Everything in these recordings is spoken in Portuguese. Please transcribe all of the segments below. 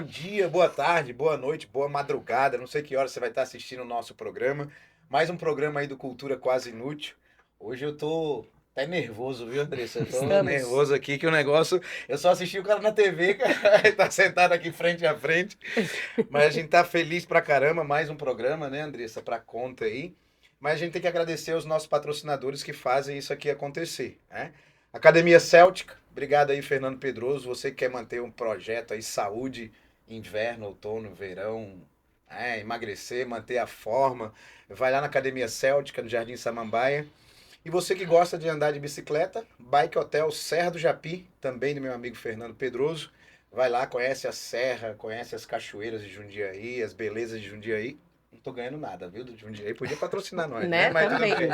dia, boa tarde, boa noite, boa madrugada. Não sei que hora você vai estar assistindo o nosso programa. Mais um programa aí do Cultura Quase Inútil. Hoje eu tô até nervoso, viu, Andressa? Eu tô Estamos. nervoso aqui que o negócio. Eu só assisti o cara na TV, cara. Ele tá sentado aqui frente a frente. Mas a gente tá feliz pra caramba. Mais um programa, né, Andressa, pra conta aí. Mas a gente tem que agradecer aos nossos patrocinadores que fazem isso aqui acontecer, né? Academia Céltica, obrigado aí, Fernando Pedroso. Você que quer manter um projeto aí, saúde, inverno, outono, verão, emagrecer, manter a forma, vai lá na Academia Céltica, no Jardim Samambaia. E você que gosta de andar de bicicleta, Bike Hotel Serra do Japi, também do meu amigo Fernando Pedroso. Vai lá, conhece a serra, conhece as cachoeiras de Jundiaí, as belezas de Jundiaí. Não tô ganhando nada, viu, do Jundiaí. Podia patrocinar nós, né? Né? Mas tudo Também. bem.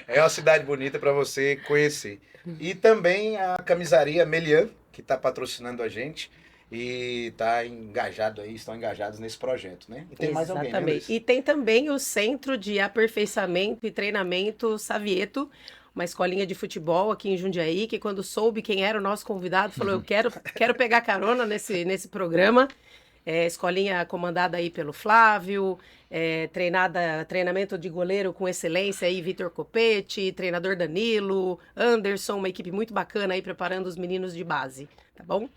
É uma cidade bonita para você conhecer. E também a camisaria Melian, que está patrocinando a gente e está engajado aí, estão engajados nesse projeto, né? E tem mais alguém, né, Exatamente. Andressa? E tem também o Centro de Aperfeiçoamento e Treinamento Savieto, uma escolinha de futebol aqui em Jundiaí, que quando soube quem era o nosso convidado, falou, eu quero pegar carona nesse programa. Escolinha comandada aí pelo Flávio, treinamento de goleiro com excelência aí, Vitor Copete, treinador Danilo, Anderson, uma equipe muito bacana aí preparando os meninos de base, tá bom?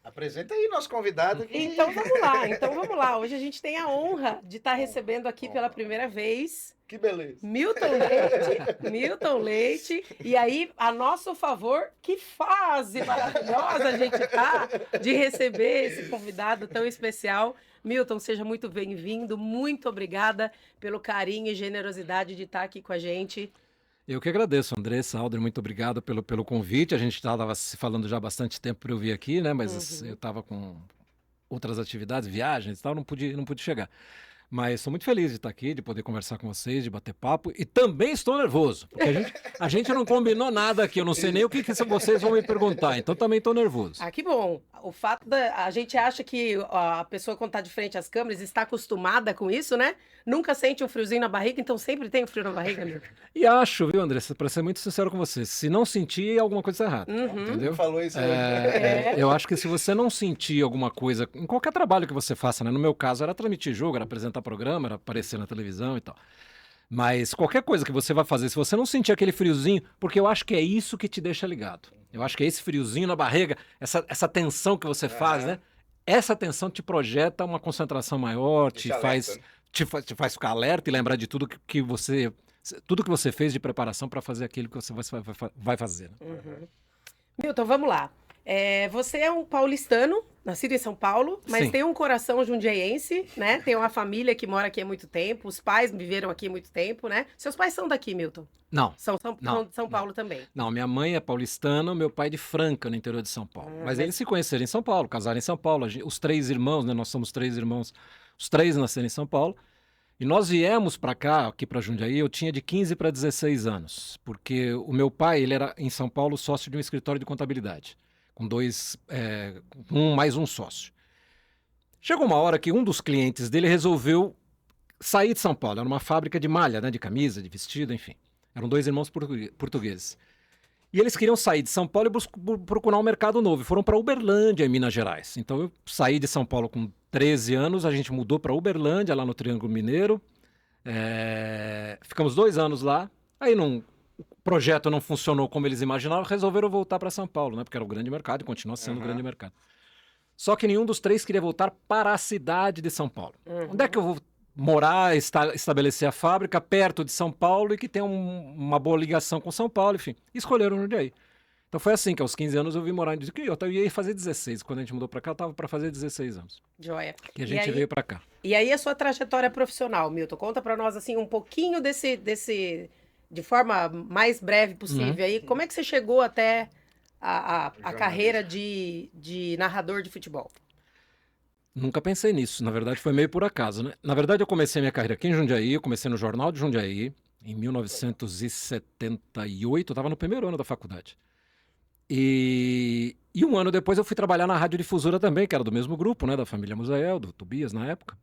Apresenta aí nosso convidado aqui. Então vamos lá. Hoje a gente tem a honra de estar recebendo aqui pela primeira vez Que beleza. Milton Leite. E aí, a nosso favor, que fase maravilhosa a gente tá de receber esse convidado tão especial. Milton, seja muito bem-vindo. Muito obrigada pelo carinho e generosidade de estar aqui com a gente. Eu que agradeço, Andressa, Alder, muito obrigado pelo convite. A gente estava se falando já há bastante tempo para eu vir aqui, né? Mas eu estava com outras atividades, viagens e tal, não pude chegar. Mas estou muito feliz de estar aqui, de poder conversar com vocês, de bater papo. E também estou nervoso, porque a gente não combinou nada aqui. Eu não sei nem o que vocês vão me perguntar, então também estou nervoso. Ah, que bom. O fato da. A gente acha que a pessoa, quando está de frente às câmeras, está acostumada com isso, né? Nunca sente um friozinho na barriga, então sempre tem um frio na barriga, Milton. E acho, viu, Andressa, para ser muito sincero com você, se não sentir, alguma coisa está errada. Uhum. Entendeu? Falou isso hoje. Eu acho que se você não sentir alguma coisa, em qualquer trabalho que você faça, né? No meu caso era transmitir jogo, era apresentar programa, era aparecer na televisão e tal. Mas qualquer coisa que você vai fazer, se você não sentir aquele friozinho, porque eu acho que é isso que te deixa ligado. Eu acho que é esse friozinho na barriga, essa tensão que você faz, né? Essa tensão te projeta uma concentração maior, Deixa alerta, né? te faz ficar alerta e lembrar de tudo que você fez de preparação para fazer aquilo que você vai fazer. Né? Milton, vamos lá. Você é um paulistano, nascido em São Paulo, mas Sim. tem um coração jundiaense, né? Tem uma família que mora aqui há muito tempo, os pais viveram aqui há muito tempo, né? Seus pais são daqui, Milton? Não. São Não, de São Paulo também. Não, minha mãe é paulistana, meu pai é de Franca, no interior de São Paulo. Mas eles se conheceram em São Paulo, casaram em São Paulo. Os 3 irmãos, né? Nós somos 3 irmãos. Os 3 nasceram em São Paulo. E nós viemos para cá, aqui para Jundiaí, eu tinha de 15 para 16 anos. Porque o meu pai, ele era em São Paulo sócio de um escritório de contabilidade. Com mais um sócio. Chegou uma hora que um dos clientes dele resolveu sair de São Paulo. Era uma fábrica de malha, né? De camisa, de vestido, enfim. Eram 2 irmãos portugueses. E eles queriam sair de São Paulo e procurar um mercado novo. E foram para Uberlândia, em Minas Gerais. Então eu saí de São Paulo com 13 anos, a gente mudou para Uberlândia, lá no Triângulo Mineiro. Ficamos 2 anos lá. Aí o projeto não funcionou como eles imaginavam, resolveram voltar para São Paulo, né? Porque era o grande mercado e continua sendo o grande mercado. Só que nenhum dos 3 queria voltar para a cidade de São Paulo. Onde é que eu vou morar, estabelecer a fábrica perto de São Paulo e que tenha uma boa ligação com São Paulo, enfim. Escolheram Jundiaí. Então foi assim que aos 15 anos eu vim morar em Jundiaí. Eu ia fazer 16. Quando a gente mudou para cá, eu estava para fazer 16 anos. Joia. Que a gente veio para cá. E aí a sua trajetória profissional, Milton? Conta para nós assim um pouquinho de forma mais breve possível aí. Como é que você chegou até a carreira de narrador de futebol? Nunca pensei nisso. Na verdade, foi meio por acaso, né? Na verdade, eu comecei minha carreira aqui em Jundiaí. Eu comecei no Jornal de Jundiaí, em 1978. Eu estava no primeiro ano da faculdade. E um ano depois eu fui trabalhar na Rádio Difusora também, que era do mesmo grupo, né? Da família Musael, do Tobias na época.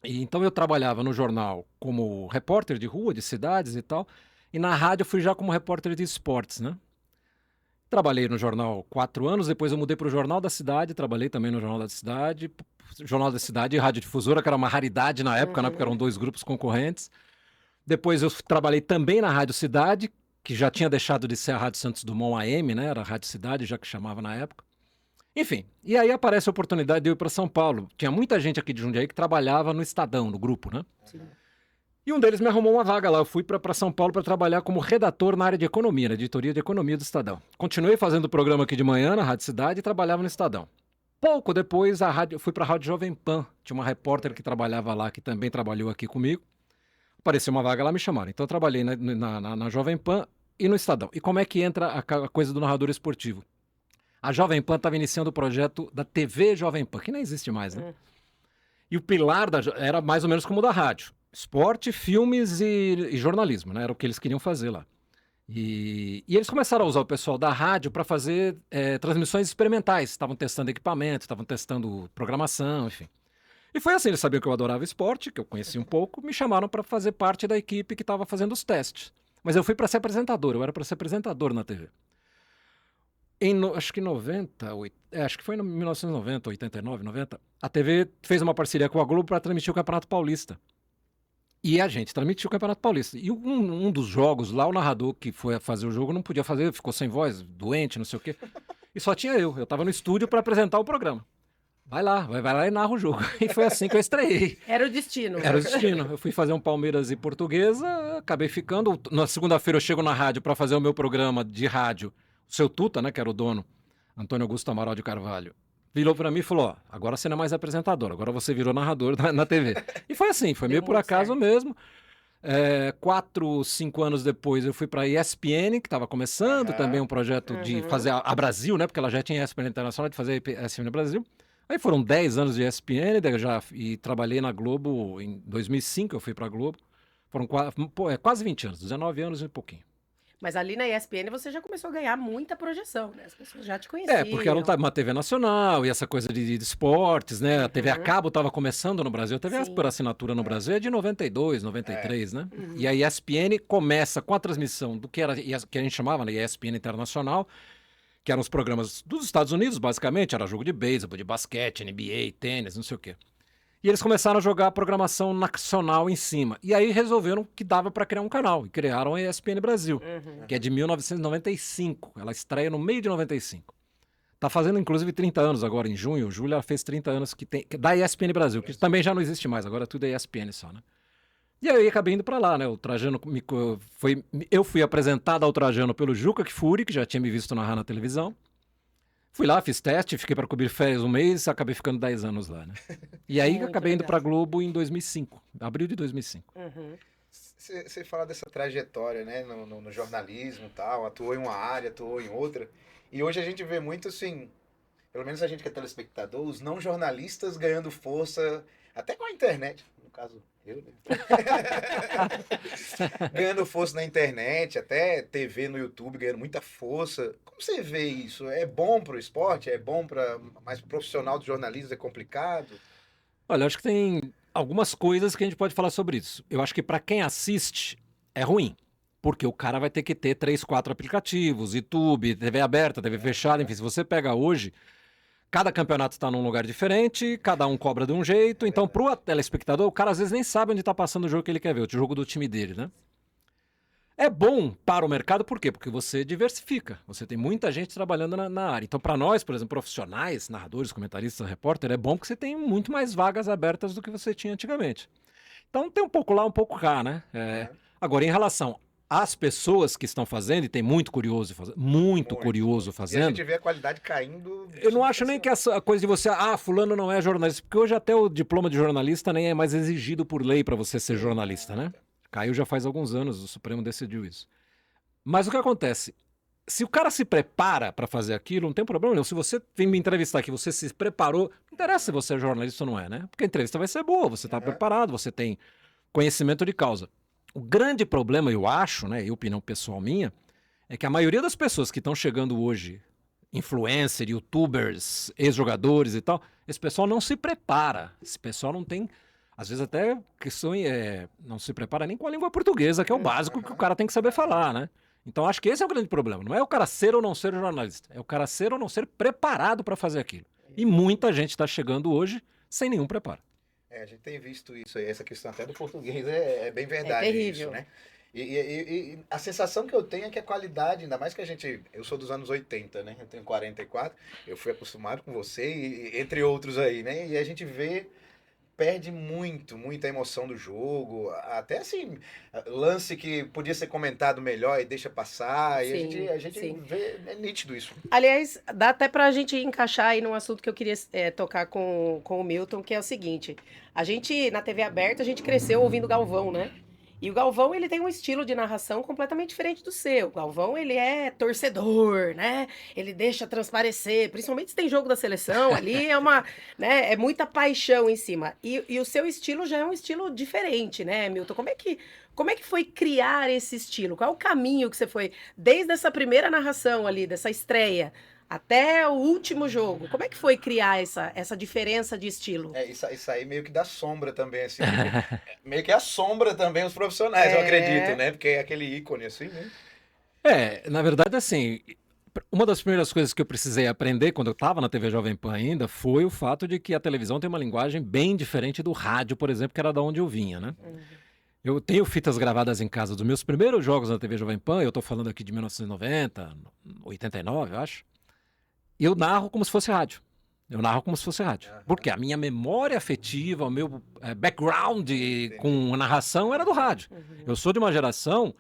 E então eu trabalhava no jornal como repórter de rua, de cidades e tal. E na rádio eu fui já como repórter de esportes, né? Trabalhei no jornal 4 anos, depois eu mudei para o Jornal da Cidade, trabalhei também no Jornal da Cidade e Rádio Difusora, que era uma raridade na época, né, porque eram 2 grupos concorrentes. Depois eu trabalhei também na Rádio Cidade, que já tinha deixado de ser a Rádio Santos Dumont AM, né, era a Rádio Cidade, já que chamava na época. Enfim, e aí aparece a oportunidade de eu ir para São Paulo. Tinha muita gente aqui de Jundiaí que trabalhava no Estadão, no grupo, né? Sim. E um deles me arrumou uma vaga lá. Eu fui para São Paulo para trabalhar como redator na área de economia, na editoria de economia do Estadão. Continuei fazendo o programa aqui de manhã na Rádio Cidade e trabalhava no Estadão. Pouco depois, fui para a Rádio Jovem Pan. Tinha uma repórter que trabalhava lá, que também trabalhou aqui comigo. Apareceu uma vaga lá, me chamaram. Então eu trabalhei na Jovem Pan e no Estadão. E como é que entra a coisa do narrador esportivo? A Jovem Pan estava iniciando o projeto da TV Jovem Pan, que nem existe mais, né? E o pilar era mais ou menos como o da rádio. Esporte, filmes e jornalismo, né? Era o que eles queriam fazer lá. E eles começaram a usar o pessoal da rádio para fazer transmissões experimentais. Estavam testando equipamento, estavam testando programação, enfim. E foi assim, eles sabiam que eu adorava esporte, que eu conhecia um pouco, me chamaram para fazer parte da equipe que estava fazendo os testes. Mas eu fui para ser apresentador, eu era para ser apresentador na TV. Acho que 90, acho que foi em 1990, 89, 90, a TV fez uma parceria com a Globo para transmitir o Campeonato Paulista. E a gente transmitiu o Campeonato Paulista. E um dos jogos lá, o narrador que foi fazer o jogo não podia fazer, ficou sem voz, doente, não sei o quê. E só tinha eu. Eu estava no estúdio para apresentar o programa. Vai lá e narra o jogo. E foi assim que eu estreiei. Era o destino. Era o destino. Eu fui fazer um Palmeiras e Portuguesa, acabei ficando. Na segunda-feira eu chego na rádio para fazer o meu programa de rádio. O seu Tuta, né, que era o dono, Antônio Augusto Amaral de Carvalho, virou para mim e falou, agora você não é mais apresentador, agora você virou narrador na TV. E foi assim, foi meio por acaso mesmo. 4, 5 anos depois eu fui para a ESPN, que estava começando também um projeto de fazer a Brasil, né, porque ela já tinha ESPN Internacional, de fazer a ESPN Brasil. Aí foram 10 anos de ESPN, e trabalhei na Globo em 2005, eu fui para a Globo. Foram quase 20 anos, 19 anos e um pouquinho. Mas ali na ESPN você já começou a ganhar muita projeção, né? As pessoas já te conheciam. Porque era uma TV nacional e essa coisa de esportes, né? A TV a cabo estava começando no Brasil. A TV por assinatura no Brasil é de 92, 93, né? E a ESPN começa com a transmissão do que a gente chamava, né, ESPN Internacional, que eram os programas dos Estados Unidos, basicamente. Era jogo de beisebol, de basquete, NBA, tênis, não sei o quê. E eles começaram a jogar a programação nacional em cima. E aí resolveram que dava para criar um canal. E criaram a ESPN Brasil, que é de 1995. Ela estreia no meio de 95. Tá fazendo, inclusive, 30 anos agora, em junho. Julho ela fez 30 anos da ESPN Brasil, que também já não existe mais. Agora tudo é ESPN só, né? E aí acabei indo para lá, né? O Trajano eu fui apresentado ao Trajano pelo Juca Kfouri, que já tinha me visto narrar na televisão. Fui lá, fiz teste, fiquei para cobrir férias um mês, acabei ficando 10 anos lá, né? E aí acabei indo para Globo em 2005, abril de 2005. Você fala dessa trajetória, né, no jornalismo e tal, atuou em uma área, atuou em outra, e hoje a gente vê muito, assim, pelo menos a gente que é telespectador, os não jornalistas ganhando força, até com a internet, no caso eu, né? Ganhando força na internet, até TV no YouTube ganhando muita força. Como você vê isso? É bom para o esporte? É bom mais pro profissional do jornalismo? É complicado? Olha, acho que tem algumas coisas que a gente pode falar sobre isso. Eu acho que para quem assiste é ruim, porque o cara vai ter que ter 3, 4 aplicativos, YouTube, TV aberta, TV fechada, enfim, se você pega hoje, cada campeonato está num lugar diferente, cada um cobra de um jeito, então pro telespectador, o cara às vezes nem sabe onde está passando o jogo que ele quer ver, o jogo do time dele, né? É bom para o mercado, por quê? Porque você diversifica, você tem muita gente trabalhando na área. Então, para nós, por exemplo, profissionais, narradores, comentaristas, repórter, é bom porque você tem muito mais vagas abertas do que você tinha antigamente. Então, tem um pouco lá, um pouco cá, né? Agora, em relação às pessoas que estão fazendo, e tem muito curioso fazendo, muito curioso fazendo. E a gente vê a qualidade caindo. Eu não acho nem que essa coisa de você, fulano não é jornalista, porque hoje até o diploma de jornalista nem é mais exigido por lei para você ser jornalista, né? Caiu já faz alguns anos, o Supremo decidiu isso. Mas o que acontece? Se o cara se prepara para fazer aquilo, não tem problema nenhum. Se você vem me entrevistar aqui, você se preparou, não interessa se você é jornalista ou não é, né? Porque a entrevista vai ser boa, você está preparado, você tem conhecimento de causa. O grande problema, eu acho, né, e opinião pessoal minha, é que a maioria das pessoas que estão chegando hoje, influencer, youtubers, ex-jogadores e tal, esse pessoal não se prepara. Esse pessoal não tem, às vezes até questão não se prepara nem com a língua portuguesa, que é o básico que o cara tem que saber falar, né? Então acho que esse é o grande problema. Não é o cara ser ou não ser jornalista, é o cara ser ou não ser preparado para fazer aquilo. E muita gente está chegando hoje sem nenhum preparo. A gente tem visto isso aí, essa questão até do português é bem verdade terrível. isso, né? E a sensação que eu tenho é que a qualidade, ainda mais que eu sou dos anos 80, né? Eu tenho 44, eu fui acostumado com você, entre outros aí, né? E a gente perde muita emoção do jogo, até assim, lance que podia ser comentado melhor e deixa passar, Sim, e a gente sim. vê, é nítido isso. Aliás, dá até pra gente encaixar aí num assunto que eu queria tocar com o Milton, que é o seguinte. A gente, na TV aberta, a gente cresceu ouvindo Galvão, né? E o Galvão, ele tem um estilo de narração completamente diferente do seu. O Galvão, ele é torcedor, né? Ele deixa transparecer, principalmente se tem jogo da seleção, ali é uma, né, é muita paixão em cima. E o seu estilo já é um estilo diferente, né, Milton? Como é que foi criar esse estilo? Qual é o caminho que você foi, desde essa primeira narração ali, dessa estreia, até o último jogo? Como é que foi criar essa diferença de estilo? Isso aí meio que dá sombra também, assim. Meio que assombra também os profissionais, eu acredito, né? Porque é aquele ícone, assim, né? Na verdade, assim, uma das primeiras coisas que eu precisei aprender quando eu estava na TV Jovem Pan ainda foi o fato de que a televisão tem uma linguagem bem diferente do rádio, por exemplo, que era da onde eu vinha, né? Eu tenho fitas gravadas em casa dos meus primeiros jogos na TV Jovem Pan, eu tô falando aqui de 1990, 89, eu acho. E eu narro como se fosse rádio. Porque a minha memória afetiva, o meu background com a narração era do rádio. Eu sou de uma geração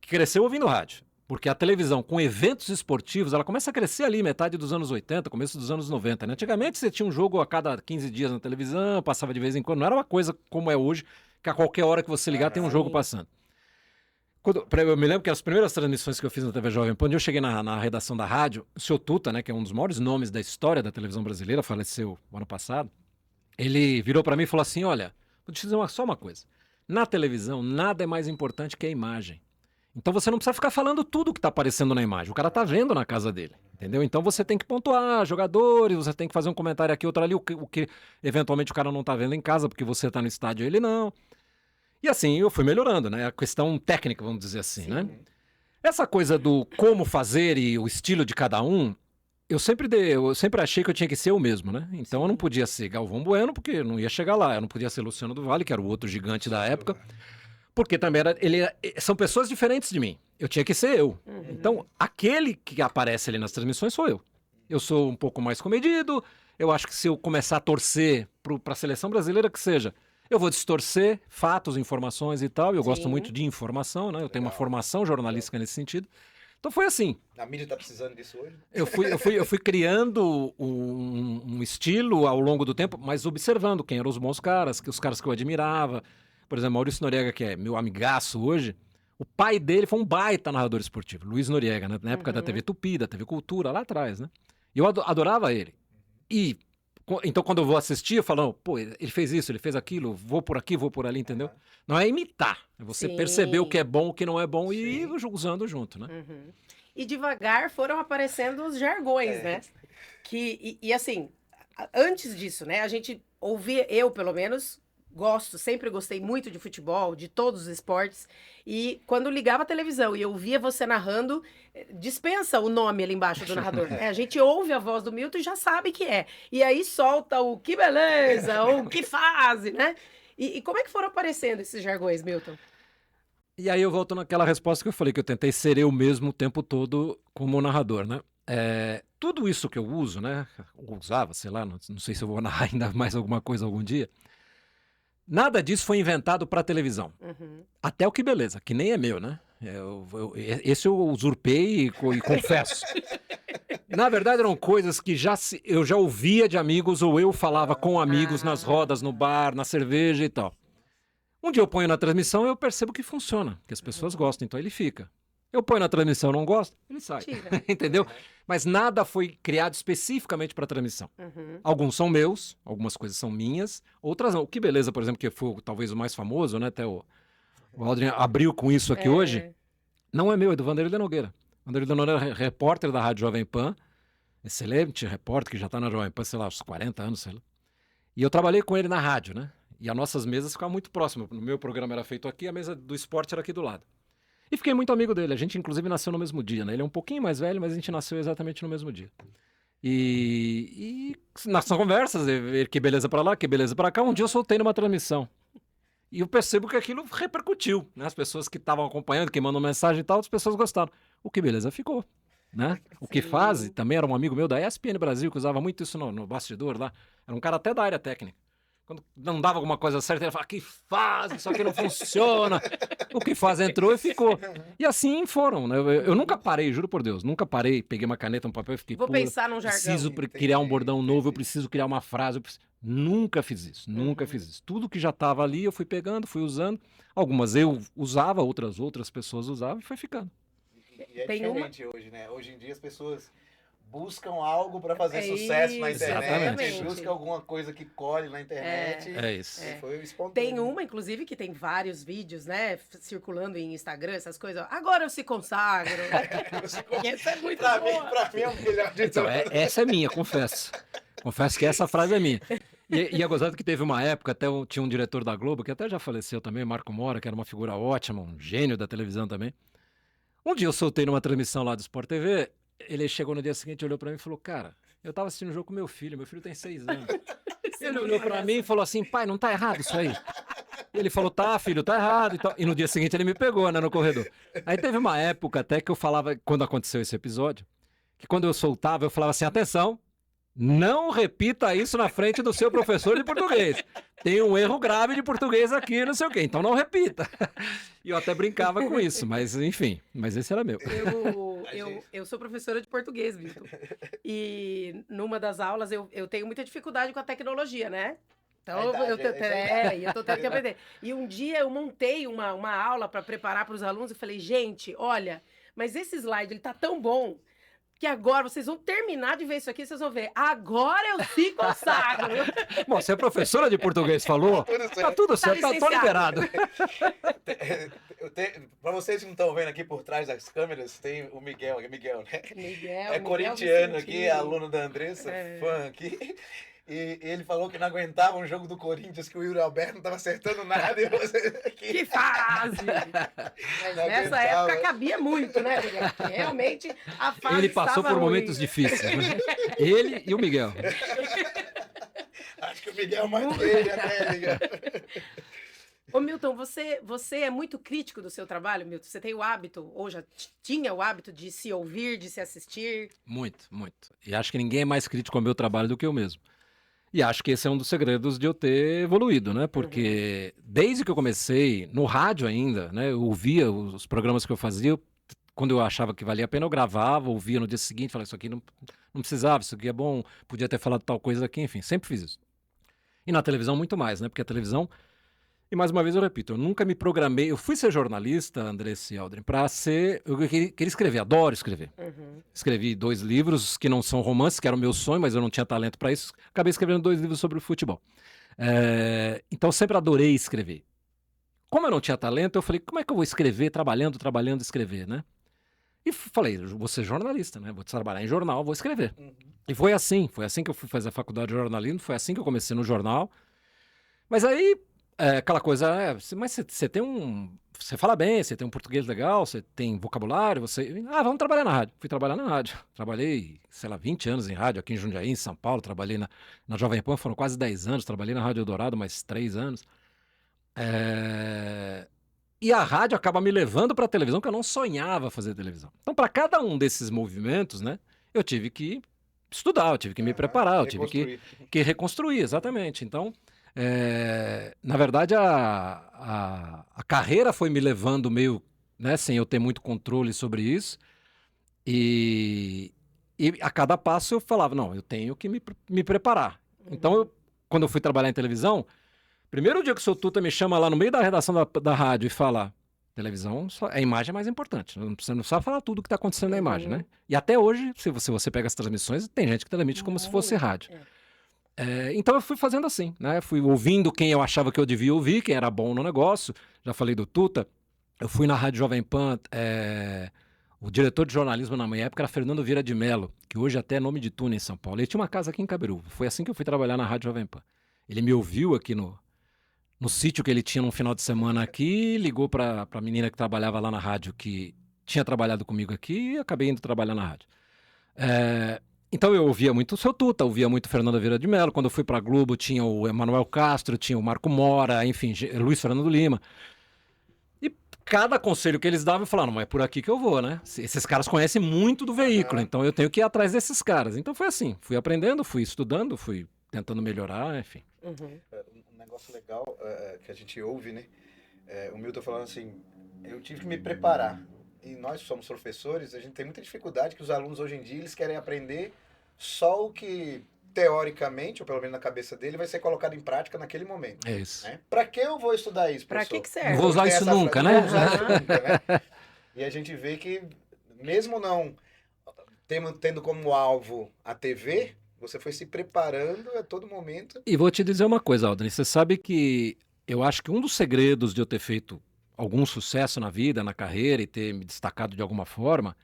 que cresceu ouvindo rádio. Porque a televisão, com eventos esportivos, ela começa a crescer ali, metade dos anos 80, começo dos anos 90. Né? Antigamente você tinha um jogo a cada 15 dias na televisão, passava de vez em quando. Não era uma coisa como é hoje, que a qualquer hora que você ligar tem um jogo passando. Eu me lembro que as primeiras transmissões que eu fiz na TV Jovem Pan, eu cheguei na redação da rádio, o seu Tuta, né, que é um dos maiores nomes da história da televisão brasileira, faleceu no ano passado, ele virou para mim e falou assim, olha, vou te dizer só uma coisa, na televisão nada é mais importante que a imagem. Então você não precisa ficar falando tudo que está aparecendo na imagem, o cara está vendo na casa dele, entendeu? Então você tem que pontuar jogadores, você tem que fazer um comentário aqui, outro ali, o que eventualmente o cara não está vendo em casa, porque você está no estádio e ele não. E assim, eu fui melhorando, né? A questão técnica, vamos dizer assim, né? Essa coisa do como fazer e o estilo de cada um, eu sempre achei que eu tinha que ser o mesmo, né? Então eu não podia ser Galvão Bueno, porque eu não ia chegar lá. Eu não podia ser Luciano do Vale, que era o outro gigante da época, porque também são pessoas diferentes de mim. Eu tinha que ser eu. Então, aquele que aparece ali nas transmissões sou eu. Eu sou um pouco mais comedido, eu acho que se eu começar a torcer para a seleção brasileira que seja, eu vou distorcer fatos, informações e tal. Eu gosto muito de informação, né? Eu tenho uma formação jornalística nesse sentido. Então foi assim. A mídia está precisando disso hoje? Eu fui criando um estilo ao longo do tempo, mas observando quem eram os bons caras, os caras que eu admirava. Por exemplo, Maurício Noriega, que é meu amigaço hoje, o pai dele foi um baita narrador esportivo, Luiz Noriega, né? Na época da TV Tupi, da TV Cultura, lá atrás, né? E eu adorava ele. Então, quando eu vou assistir, eu falo, pô, ele fez isso, ele fez aquilo, vou por aqui, vou por ali, entendeu? Não é imitar, é você perceber o que é bom, o que não é bom e ir usando junto, né? E devagar foram aparecendo os jargões, né? E assim, antes disso, né, a gente ouvia, eu pelo menos, sempre gostei muito de futebol, de todos os esportes, e quando ligava a televisão e eu via você narrando, dispensa o nome ali embaixo do narrador, né? A gente ouve a voz do Milton e já sabe que é. E aí solta o que beleza, ou que fase, né? E como é que foram aparecendo esses jargões, Milton? E aí eu volto naquela resposta que eu falei, que eu tentei ser eu mesmo o tempo todo como narrador, né? Tudo isso que eu uso, né? Eu usava, sei lá, não sei se eu vou narrar ainda mais alguma coisa algum dia. Nada disso foi inventado para televisão. Até o que beleza, que nem é meu, né? Esse eu usurpei e confesso. Na verdade, eram coisas que eu já ouvia de amigos ou eu falava com amigos nas rodas, no bar, na cerveja e tal. Um dia eu ponho na transmissão e eu percebo que funciona, que as pessoas gostam, então ele fica. Eu ponho na transmissão, não gosto, ele sai. Entendeu? Mas nada foi criado especificamente para transmissão. Alguns são meus, algumas coisas são minhas, outras não. O Que Beleza, por exemplo, que foi talvez o mais famoso, né? Até o Aldrin abriu com isso aqui hoje. Não é meu, é do Vanderlei da Nogueira. Vanderlei da Nogueira é repórter da Rádio Jovem Pan, excelente repórter, que já está na Jovem Pan, sei lá, uns 40 anos, sei lá. E eu trabalhei com ele na rádio, né? E as nossas mesas ficavam muito próximas. O meu programa era feito aqui, a mesa do esporte era aqui do lado. E fiquei muito amigo dele. A gente, inclusive, nasceu no mesmo dia, né? Ele é um pouquinho mais velho, mas a gente nasceu exatamente no mesmo dia. E nas conversas, que beleza pra lá, que beleza pra cá. Um dia eu soltei numa transmissão. E eu percebo que aquilo repercutiu, né? As pessoas que estavam acompanhando, que mandam mensagem e tal, as pessoas gostaram. O que beleza ficou, né? O que faz, também era um amigo meu da ESPN Brasil, que usava muito isso no bastidor lá. Era um cara até da área técnica. Quando não dava alguma coisa certa, ele falava, que faz, isso aqui não funciona. O que faz entrou e ficou. E assim foram, né? Eu nunca parei, juro por Deus, nunca parei, peguei uma caneta, um papel e fiquei, Vou pensar num jargão. preciso criar um bordão novo, eu preciso criar uma frase. Nunca fiz isso, nunca fiz isso. Tudo que já estava ali, eu fui pegando, fui usando. Algumas eu usava, outras pessoas usavam e foi ficando. E é Tem diferente hoje, né? Hoje em dia as pessoas buscam algo para fazer sucesso na isso, internet, exatamente. buscam alguma coisa que colhe na internet. É isso. E foi espontâneo. Tem uma, inclusive, que tem vários vídeos, né? Circulando em Instagram, essas coisas. Agora eu se consagro. Essa é muito pra boa. mim é o melhor de Então, tudo. essa é minha, confesso. Confesso que essa frase é minha. E é gozado que teve uma época, até tinha um diretor da Globo, que até já faleceu também, Marco Mora, que era uma figura ótima, um gênio da televisão também. Um dia eu soltei numa transmissão lá do Sport TV, ele chegou no dia seguinte, olhou pra mim e falou, cara, eu tava assistindo o jogo com meu filho tem 6 anos. Ele olhou pra mim e falou assim, pai, não tá errado isso aí? E ele falou, tá, filho, tá errado e tal. E no dia seguinte ele me pegou, né, no corredor. Aí teve uma época até que eu falava, quando aconteceu esse episódio, que quando eu soltava, eu falava assim, atenção, não repita isso na frente do seu professor de português. Tem um erro grave de português aqui, não sei o quê, então não repita. E eu até brincava com isso, mas enfim, mas esse era meu. Eu sou professora de português, Vitor. E numa das aulas eu tenho muita dificuldade com a tecnologia, né? Então eu tô tendo que aprender. E um dia eu montei uma aula para preparar para os alunos e falei, gente, olha, mas esse slide ele tá tão bom que agora vocês vão terminar de ver isso aqui, vocês vão ver. Agora eu se consagro. Bom, se a professora de português falou, tá tudo certo, tá tô liberado. Para vocês que não estão vendo aqui por trás das câmeras, tem o Miguel, né? Miguel, é corintiano aqui, aluno da Andressa, fã aqui. E ele falou que não aguentava um jogo do Corinthians, que o Yuri Alberto não estava acertando nada. E você aqui. Que fase! Mas nessa época cabia muito, né, Miguel? Porque realmente a fase ele passou por momentos difíceis, né? Ele e o Miguel. Acho que o Miguel é mais dele, né, Miguel? Ô, Milton, você é muito crítico do seu trabalho, Milton? Você tem o hábito, ou já tinha o hábito de se ouvir, de se assistir? Muito, muito. E acho que ninguém é mais crítico ao meu trabalho do que eu mesmo. E acho que esse é um dos segredos de eu ter evoluído, né? Porque desde que eu comecei, no rádio ainda, né? Eu ouvia os programas que eu fazia, quando eu achava que valia a pena, eu gravava, ouvia no dia seguinte, falava, isso aqui não precisava, isso aqui é bom, podia ter falado tal coisa aqui, enfim, sempre fiz isso. E na televisão muito mais, né? Porque a televisão... E mais uma vez eu repito, eu nunca me programei, eu fui ser jornalista, Andressa e Aldrin, para ser, eu queria escrever, adoro escrever. Escrevi 2 livros que não são romances, que era o meu sonho, mas eu não tinha talento para isso, acabei escrevendo 2 livros sobre o futebol. Então eu sempre adorei escrever. Como eu não tinha talento, eu falei, como é que eu vou escrever, trabalhando, escrever, né? E falei, vou ser jornalista, né? Vou trabalhar em jornal, vou escrever. E foi assim que eu fui fazer a faculdade de jornalismo, foi assim que eu comecei no jornal. Mas aí... aquela coisa, mas você tem você fala bem, você tem um português legal, você tem vocabulário, vamos trabalhar na rádio. Fui trabalhar na rádio. Trabalhei, 20 anos em rádio aqui em Jundiaí, em São Paulo, trabalhei na Jovem Pan, foram quase 10 anos, trabalhei na Rádio Eldorado mais 3 anos. E a rádio acaba me levando para a televisão, que eu não sonhava fazer televisão. Então, para cada um desses movimentos, né, eu tive que estudar, eu tive que me preparar, eu tive que reconstruir, exatamente. Então... na verdade, a carreira foi me levando meio, né, sem eu ter muito controle sobre isso, e a cada passo eu falava, não, eu tenho que me preparar. Então, quando eu fui trabalhar em televisão, primeiro dia que o seu Tuta me chama lá no meio da redação da rádio e fala, televisão, a imagem é mais importante, você não sabe falar tudo o que está acontecendo na imagem, né? E até hoje, se você pega as transmissões, tem gente que transmite como se fosse rádio. Então eu fui fazendo assim, né? Fui ouvindo quem eu achava que eu devia ouvir, quem era bom no negócio. Já falei do Tuta. Eu fui na Rádio Jovem Pan, o diretor de jornalismo na minha época era Fernando Vieira de Mello, que hoje até é nome de túnel em São Paulo. Ele tinha uma casa aqui em Cabiru. Foi assim que eu fui trabalhar na Rádio Jovem Pan. Ele me ouviu aqui no sítio que ele tinha num final de semana aqui, ligou para a menina que trabalhava lá na rádio, que tinha trabalhado comigo aqui, e acabei indo trabalhar na rádio. Então eu ouvia muito o Seu Tuta, ouvia muito Fernanda Vieira de Mello. Quando eu fui para Globo tinha o Emanuel Castro, tinha o Marco Mora, enfim, Luiz Fernando Lima. E cada conselho que eles davam, eu falava, não é por aqui que eu vou, né? Esses caras conhecem muito do veículo, então eu tenho que ir atrás desses caras. Então foi assim, fui aprendendo, fui estudando, fui tentando melhorar, enfim. Um negócio legal que a gente ouve, né? O Milton falando assim, eu tive que me preparar. E nós somos professores, a gente tem muita dificuldade que os alunos hoje em dia, eles querem aprender só o que teoricamente, ou pelo menos na cabeça dele, vai ser colocado em prática naquele momento. É isso. Né? Para que eu vou estudar isso, Pra professor? que serve? Não vou usar Tem isso essa nunca, frase, né? não vou usar isso nunca, né? E a gente vê que, mesmo não tendo como alvo a TV, você foi se preparando a todo momento. E vou te dizer uma coisa, Aldrin, você sabe que eu acho que um dos segredos de eu ter feito algum sucesso na vida, na carreira e ter me destacado de alguma forma,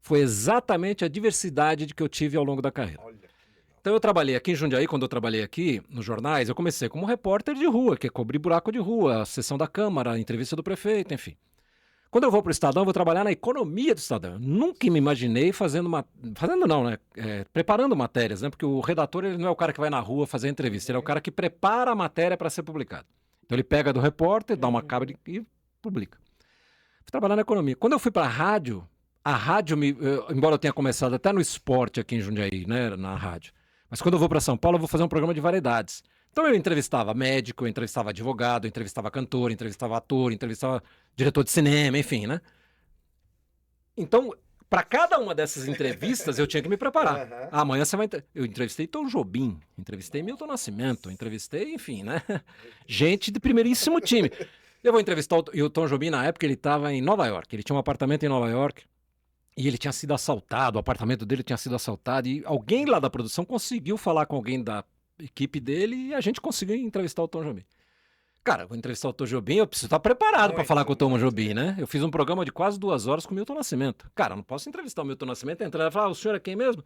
foi exatamente a diversidade que eu tive ao longo da carreira. Olha que legal. Então eu trabalhei aqui em Jundiaí, quando eu trabalhei aqui nos jornais, eu comecei como repórter de rua, que é cobrir buraco de rua, a sessão da Câmara, a entrevista do prefeito, enfim. Quando eu vou para o Estadão, eu vou trabalhar na economia do Estadão. Eu nunca me imaginei preparando matérias, né? Porque o redator ele não é o cara que vai na rua fazer entrevista, ele é o cara que prepara a matéria para ser publicada. Então ele pega do repórter, dá uma cabo e publica. Fui trabalhar na economia. Quando eu fui para a rádio, embora eu tenha começado até no esporte aqui em Jundiaí, né, na rádio, mas quando eu vou para São Paulo, eu vou fazer um programa de variedades. Então eu entrevistava médico, eu entrevistava advogado, eu entrevistava cantor, eu entrevistava ator, eu entrevistava diretor de cinema, enfim, né? Então, para cada uma dessas entrevistas, eu tinha que me preparar. Uhum. Amanhã você vai... Eu entrevistei Tom Jobim, entrevistei Milton Nascimento, entrevistei, enfim, né? Gente de primeiríssimo time. Eu vou entrevistar o Tom Jobim na época, ele estava em Nova York. Ele tinha um apartamento em Nova York e ele tinha sido assaltado, o apartamento dele tinha sido assaltado e alguém lá da produção conseguiu falar com alguém da equipe dele e a gente conseguiu entrevistar o Tom Jobim. Cara, eu vou entrevistar o Tom Jobim, eu preciso estar preparado para falar com o Tom Jobim, né? Eu fiz um programa de quase 2 horas com o Milton Nascimento. Cara, eu não posso entrevistar o Milton Nascimento e entrar e falar, o senhor é quem mesmo?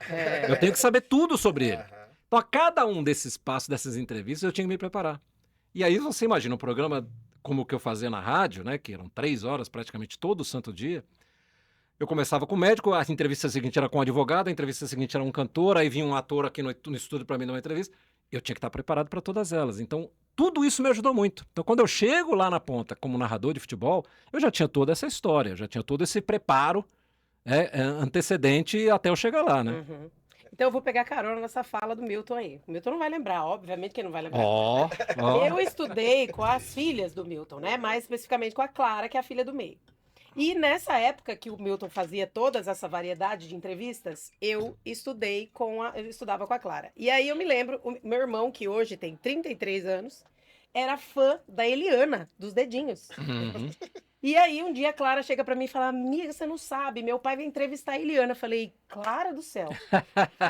Eu tenho que saber tudo sobre ele. Então, a cada um desses passos, dessas entrevistas, eu tinha que me preparar. E aí você imagina um programa como o que eu fazia na rádio, né? Que eram 3 horas praticamente todo santo dia. Eu começava com o médico, a entrevista seguinte era com o advogado, a entrevista seguinte era um cantor, aí vinha um ator aqui no estúdio para mim dar uma entrevista. Eu tinha que estar preparado para todas elas. Então, tudo isso me ajudou muito. Então, quando eu chego lá na ponta como narrador de futebol, eu já tinha toda essa história, eu já tinha todo esse preparo antecedente até eu chegar lá, né? Uhum. Então eu vou pegar carona nessa fala do Milton aí. O Milton não vai lembrar, obviamente que ele não vai lembrar. Ó. Eu estudei com as filhas do Milton, né? Mais especificamente com a Clara, que é a filha do meio. E nessa época que o Milton fazia todas essa variedade de entrevistas, eu estudava com a Clara. E aí eu me lembro, o meu irmão, que hoje tem 33 anos, era fã da Eliana, dos Dedinhos. Uhum. E aí um dia a Clara chega pra mim e fala, amiga, você não sabe, meu pai vai entrevistar a Eliana. Eu falei, Clara do céu,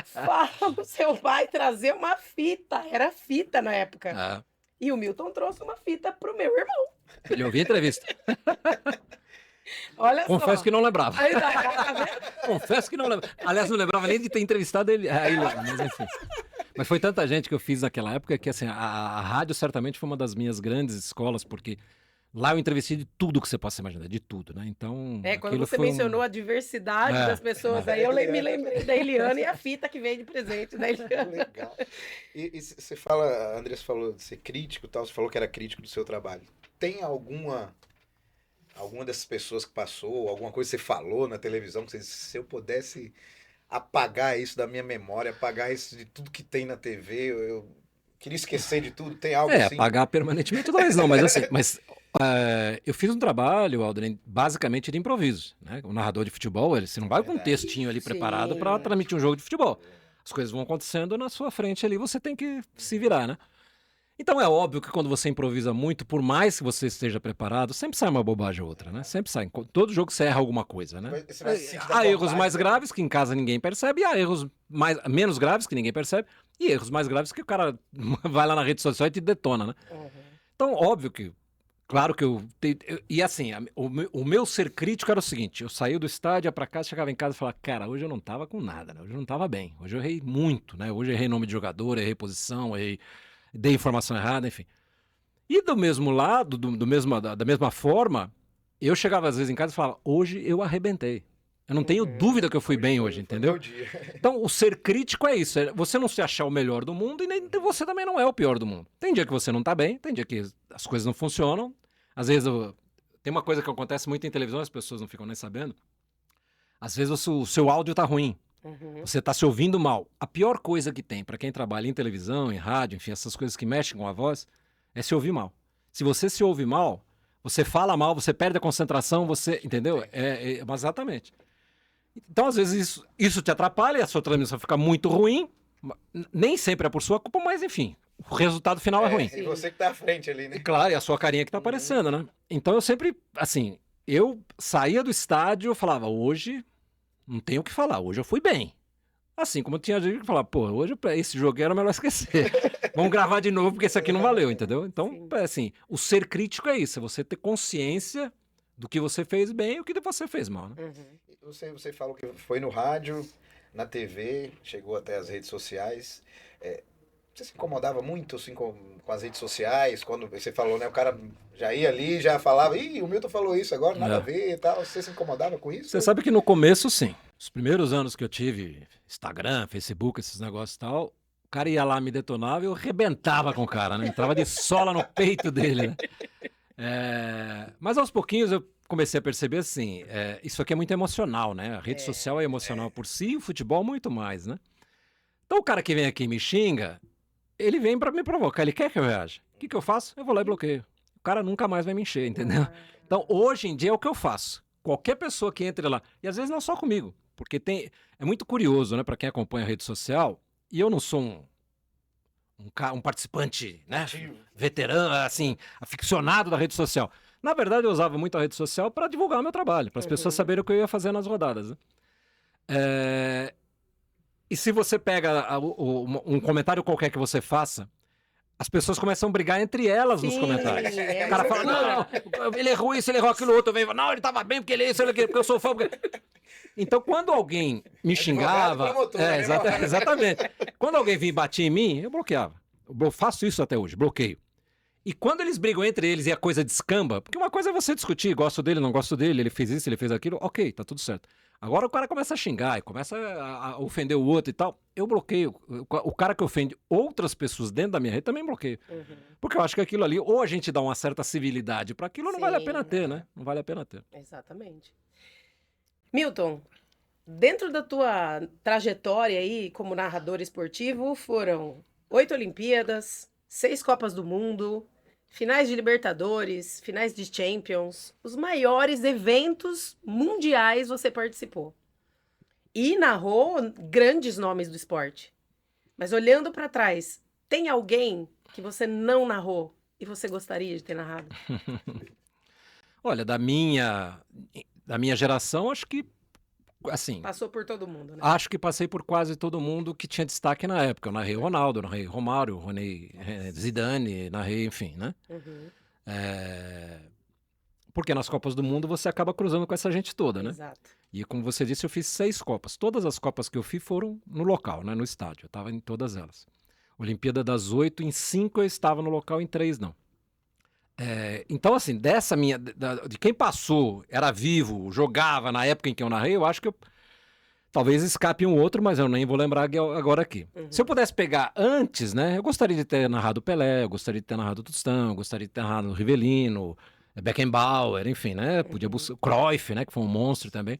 fala pro seu pai trazer uma fita. Era fita na época. Ah, E o Milton trouxe uma fita pro meu irmão. ele ouvia a entrevista. Olha Confesso só. que não lembrava. Aí, tá vendo? Confesso que não lembrava. Aliás, não lembrava nem de ter entrevistado ele. Mas enfim. Mas foi tanta gente que eu fiz naquela época que assim, a rádio certamente foi uma das minhas grandes escolas, porque lá eu entrevistei de tudo que você possa imaginar, de tudo, né? Então. Quando aquilo você foi mencionou a diversidade das pessoas, aí eu me lembrei da Eliana e a fita que veio de presente da Eliana. Legal. E você fala, a Andressa falou de ser crítico e tal, você falou que era crítico do seu trabalho. Tem alguma dessas pessoas que passou, alguma coisa que você falou na televisão, que você disse, se eu pudesse apagar isso da minha memória, apagar isso de tudo que tem na TV, eu queria esquecer de tudo, tem algo assim? Apagar permanentemente talvez não, mas assim, eu fiz um trabalho, Aldrin, basicamente de improviso, né? O narrador de futebol, você não vai com um textinho ali preparado para transmitir um jogo de futebol. As coisas vão acontecendo na sua frente ali, você tem que se virar, né? Então é óbvio que quando você improvisa muito, por mais que você esteja preparado, sempre sai uma bobagem ou outra, né? Sempre sai. Todo jogo você erra alguma coisa, né? Há erros mais graves que em casa ninguém percebe, e há erros menos graves que ninguém percebe, e erros mais graves que o cara vai lá na rede social e te detona, né? Uhum. Então, óbvio que, claro que e assim, o meu ser crítico era o seguinte, eu saía do estádio, ia pra casa, chegava em casa e falava, cara, hoje eu não tava com nada, né? Hoje eu não tava bem, hoje eu errei muito, né? Hoje eu errei nome de jogador, errei posição, dei informação errada, enfim. E do mesmo lado, da mesma forma, eu chegava às vezes em casa e falava, hoje eu arrebentei. Eu não tenho dúvida que eu fui bem hoje, entendeu? Então, o ser crítico é isso. É você não se achar o melhor do mundo e nem você também não é o pior do mundo. Tem dia que você não tá bem, tem dia que as coisas não funcionam. Às vezes, tem uma coisa que acontece muito em televisão, as pessoas não ficam nem sabendo. Às vezes o seu áudio tá ruim. Você tá se ouvindo mal. A pior coisa que tem para quem trabalha em televisão, em rádio, enfim, essas coisas que mexem com a voz, é se ouvir mal. Se você se ouve mal, você fala mal, você perde a concentração, você... Entendeu? Exatamente. Então, às vezes, isso te atrapalha, a sua transmissão fica muito ruim. Nem sempre é por sua culpa, mas enfim, o resultado final é ruim. E você que tá à frente ali, né? Claro, e a sua carinha que tá aparecendo, né? Então eu sempre, assim, eu saía do estádio e falava, hoje não tenho o que falar, hoje eu fui bem. Assim como tinha gente que falava, pô, hoje esse jogo era melhor esquecer. Vamos gravar de novo porque esse aqui não valeu, entendeu? Então, assim, o ser crítico é isso, é você ter consciência do que você fez bem e o que você fez mal, né? Você falou que foi no rádio, na TV, chegou até as redes sociais. Você se incomodava muito assim, com as redes sociais? Quando você falou, né? O cara já ia ali, já falava, ih, o Milton falou isso agora, nada a ver e tal. Você se incomodava com isso? Você sabe que no começo, sim. Os primeiros anos que eu tive Instagram, Facebook, esses negócios e tal, o cara ia lá, me detonava e eu arrebentava com o cara, né? Entrava de sola no peito dele, né? Mas aos pouquinhos eu comecei a perceber assim, isso aqui é muito emocional, né? A rede social é emocional por si e o futebol muito mais, né? Então o cara que vem aqui e me xinga, ele vem pra me provocar, ele quer que eu reaja. O que eu faço? Eu vou lá e bloqueio. O cara nunca mais vai me encher, entendeu? Então hoje em dia é o que eu faço. Qualquer pessoa que entre lá, e às vezes não só comigo, porque é muito curioso, né, pra quem acompanha a rede social, e eu não sou um participante, né, veterano, assim, aficionado da rede social. Na verdade, eu usava muito a rede social para divulgar o meu trabalho, para as pessoas saberem o que eu ia fazer nas rodadas. Né? E se você pega um comentário qualquer que você faça, as pessoas começam a brigar entre elas nos comentários. O cara fala, não, ele errou isso, ele errou aquilo outro. Não, ele estava bem porque ele é isso, ele é aquilo, porque eu sou fã. Então, quando alguém me xingava... exatamente. Quando alguém vinha e batia em mim, eu bloqueava. Eu faço isso até hoje, bloqueio. E quando eles brigam entre eles e a coisa descamba, porque uma coisa é você discutir, gosto dele, não gosto dele, ele fez isso, ele fez aquilo, ok, tá tudo certo. Agora o cara começa a xingar e começa a ofender o outro e tal, eu bloqueio. O cara que ofende outras pessoas dentro da minha rede também bloqueio. Porque eu acho que aquilo ali, ou a gente dá uma certa civilidade para aquilo, não vale a pena ter, né? Não vale a pena ter. Exatamente. Milton, dentro da tua trajetória aí como narrador esportivo, foram 8 Olimpíadas, 6 Copas do Mundo, finais de Libertadores, finais de Champions, os maiores eventos mundiais você participou. E narrou grandes nomes do esporte. Mas olhando para trás, tem alguém que você não narrou e você gostaria de ter narrado? Olha, da minha geração, acho que assim... Passou por todo mundo, né? Acho que passei por quase todo mundo que tinha destaque na época. Eu narrei Ronaldo, narrei Romário, narrei Zidane, narrei, enfim, né? Porque nas Copas do Mundo você acaba cruzando com essa gente toda, né? Exato. E como você disse, eu fiz 6 Copas. Todas as Copas que eu fiz foram no local, né? No estádio. Eu estava em todas elas. Olimpíada das 8, em 5 eu estava no local, em 3 não. Então, assim, dessa minha... de quem passou, era vivo, jogava na época em que eu narrei, eu acho que eu... Talvez escape um outro, mas eu nem vou lembrar agora aqui. Se eu pudesse pegar antes, né? Eu gostaria de ter narrado Pelé, eu gostaria de ter narrado Tostão, eu gostaria de ter narrado Rivelino, Beckenbauer, enfim, né? Podia buscar Cruyff, né? Que foi um monstro também.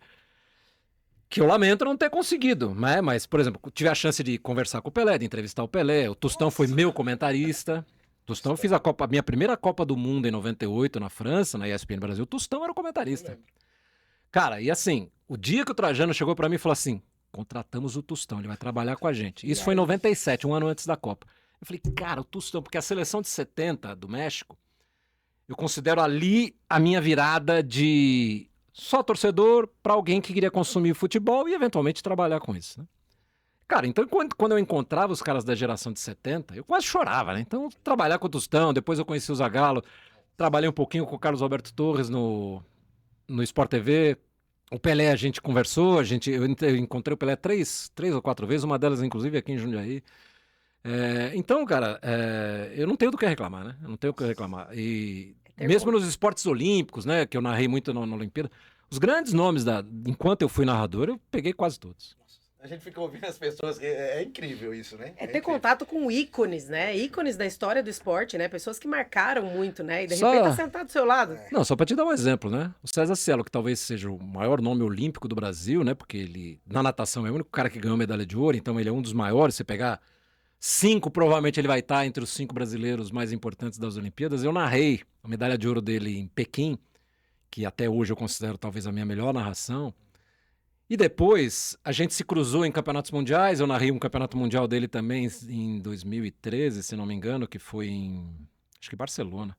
Que eu lamento não ter conseguido, né? Mas, por exemplo, tive a chance de conversar com o Pelé, de entrevistar o Pelé. O Tostão foi meu comentarista. Tostão, eu fiz a minha primeira Copa do Mundo em 98 na França, na ESPN Brasil. O Tostão era o comentarista. Cara, e assim, o dia que o Trajano chegou pra mim e falou assim, contratamos o Tostão, ele vai trabalhar com a gente. Isso foi em 97, um ano antes da Copa. Eu falei, cara, o Tostão, porque a seleção de 70 do México, eu considero ali a minha virada de só torcedor pra alguém que queria consumir futebol e eventualmente trabalhar com isso, né? Cara, então quando eu encontrava os caras da geração de 70, eu quase chorava, né? Então, trabalhar com o Tostão, depois eu conheci o Zagallo, trabalhei um pouquinho com o Carlos Alberto Torres no Sport TV. O Pelé a gente conversou, eu encontrei o Pelé três ou 4 vezes, uma delas inclusive aqui em Jundiaí. Então, cara, eu não tenho do que reclamar, né? Eu não tenho o que reclamar. E Ter mesmo como. nos esportes olímpicos, né, que eu narrei muito na Olimpíada, os grandes nomes enquanto eu fui narrador, eu peguei quase todos. A gente fica ouvindo as pessoas, é incrível isso, né? É É ter incrível. contato com ícones, né? Ícones da história do esporte, né? Pessoas que marcaram muito, né? E de Só- repente tá sentado do seu lado. Não, só para te dar um exemplo, né? O César Cielo, que talvez seja o maior nome olímpico do Brasil, né? Porque ele, na natação, é o único cara que ganhou medalha de ouro, então ele é um dos maiores. Se pegar 5, provavelmente ele vai estar entre os 5 brasileiros mais importantes das Olimpíadas. Eu narrei a medalha de ouro dele em Pequim, que até hoje eu considero talvez a minha melhor narração. E depois a gente se cruzou em campeonatos mundiais. Eu narrei um campeonato mundial dele também em 2013, se não me engano, que foi acho que Barcelona.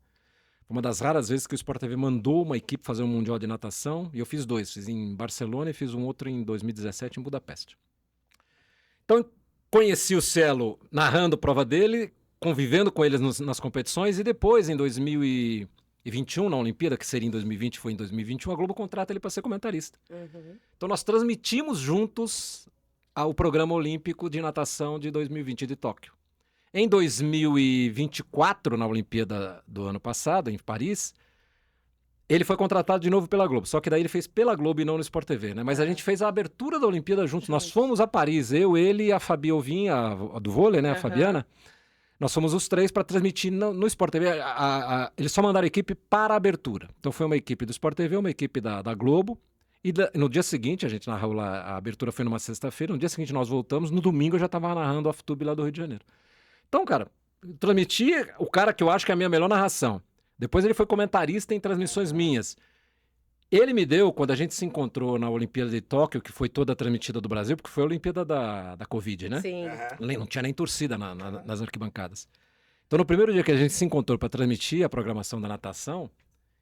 Foi uma das raras vezes que o Sport TV mandou uma equipe fazer um mundial de natação. E eu fiz 2, fiz em Barcelona e fiz um outro em 2017 em Budapeste. Então conheci o Cielo narrando a prova dele, convivendo com eles nas competições, e depois, em 2021, na Olimpíada, que seria em 2020, foi em 2021, a Globo contrata ele para ser comentarista. Uhum. Então nós transmitimos juntos o programa olímpico de natação de 2020 de Tóquio. Em 2024, na Olimpíada do ano passado, em Paris, ele foi contratado de novo pela Globo, só que daí ele fez pela Globo e não no Sport TV, né? Mas a gente fez a abertura da Olimpíada juntos. Nós fomos a Paris, eu, ele e a Fabi Ovin, a do vôlei, né? A Fabiana. Nós fomos os 3 para transmitir no Sport TV. Eles só mandaram a equipe para a abertura. Então foi uma equipe do Sport TV, uma equipe da Globo. E no dia seguinte, a gente narrou lá, a abertura foi numa sexta-feira, no dia seguinte nós voltamos, no domingo eu já estava narrando o Off-Tube lá do Rio de Janeiro. Então, cara, eu transmiti o cara que eu acho que é a minha melhor narração. Depois ele foi comentarista em transmissões minhas. Ele me deu, quando a gente se encontrou na Olimpíada de Tóquio, que foi toda transmitida do Brasil, porque foi a Olimpíada da Covid, né? Sim. Não tinha nem torcida nas arquibancadas. Então, no primeiro dia que a gente se encontrou para transmitir a programação da natação,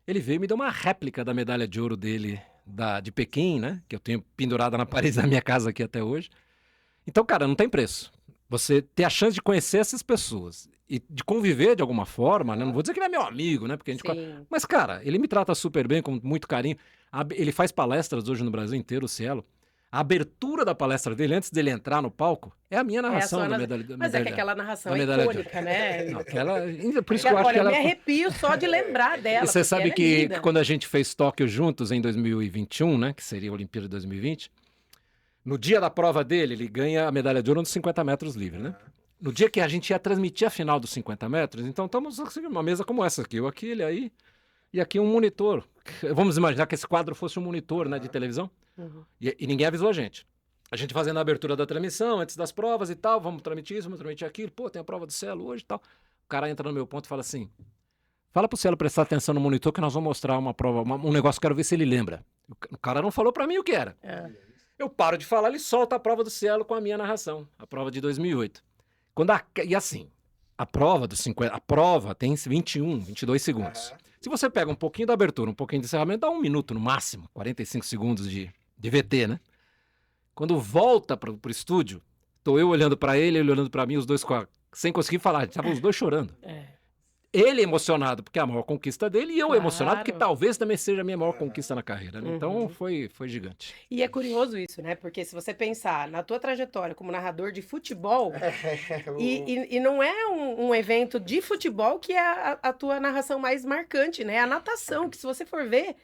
ele veio e me deu uma réplica da medalha de ouro dele, de Pequim, né? Que eu tenho pendurada na parede da minha casa aqui até hoje. Então, cara, não tem preço. Você ter a chance de conhecer essas pessoas e de conviver de alguma forma, né? Não vou dizer que ele é meu amigo, né? Porque a gente... Sim. Mas, cara, ele me trata super bem, com muito carinho. Ele faz palestras hoje no Brasil inteiro, o Cielo. A abertura da palestra dele, antes dele entrar no palco, é a minha narração da medalha. Mas é que aquela narração da é medalha de icônica, né? Não, por isso que eu acho que Olha, eu ela... me arrepio só de lembrar dela. E você sabe ela é que linda. quando a gente fez Tóquio juntos em 2021, né? Que seria a Olimpíada de 2020, no dia da prova dele, ele ganha a medalha de ouro nos 50 metros livre, né? No dia que a gente ia transmitir a final dos 50 metros, então estamos assim, uma mesa como essa aqui, eu aqui, ele aí, e aqui um monitor. Vamos imaginar que esse quadro fosse um monitor, né, de televisão, e ninguém avisou a gente. A gente fazendo a abertura da transmissão, antes das provas e tal, vamos transmitir isso, vamos transmitir aquilo, pô, tem a prova do Cielo hoje e tal. O cara entra no meu ponto e fala assim, fala pro Cielo prestar atenção no monitor que nós vamos mostrar uma prova, um negócio, quero ver se ele lembra. O cara não falou pra mim o que era. Eu paro de falar, ele solta a prova do Cielo com a minha narração, a prova de 2008. E assim, a prova dos 50, a prova tem 21, 22 segundos. Se você pega um pouquinho da abertura, um pouquinho de encerramento, dá 1 minuto no máximo, 45 segundos de VT, né? Quando volta pro estúdio, tô eu olhando pra ele olhando pra mim, os dois sem conseguir falar, estavam os dois chorando. Ele emocionado porque é a maior conquista dele e eu emocionado porque talvez também seja a minha maior conquista na carreira, né? Então foi gigante. E é curioso isso, né? Porque se você pensar na tua trajetória como narrador de futebol, e não é um evento de futebol que é a tua narração mais marcante, né? A natação, que se você for ver,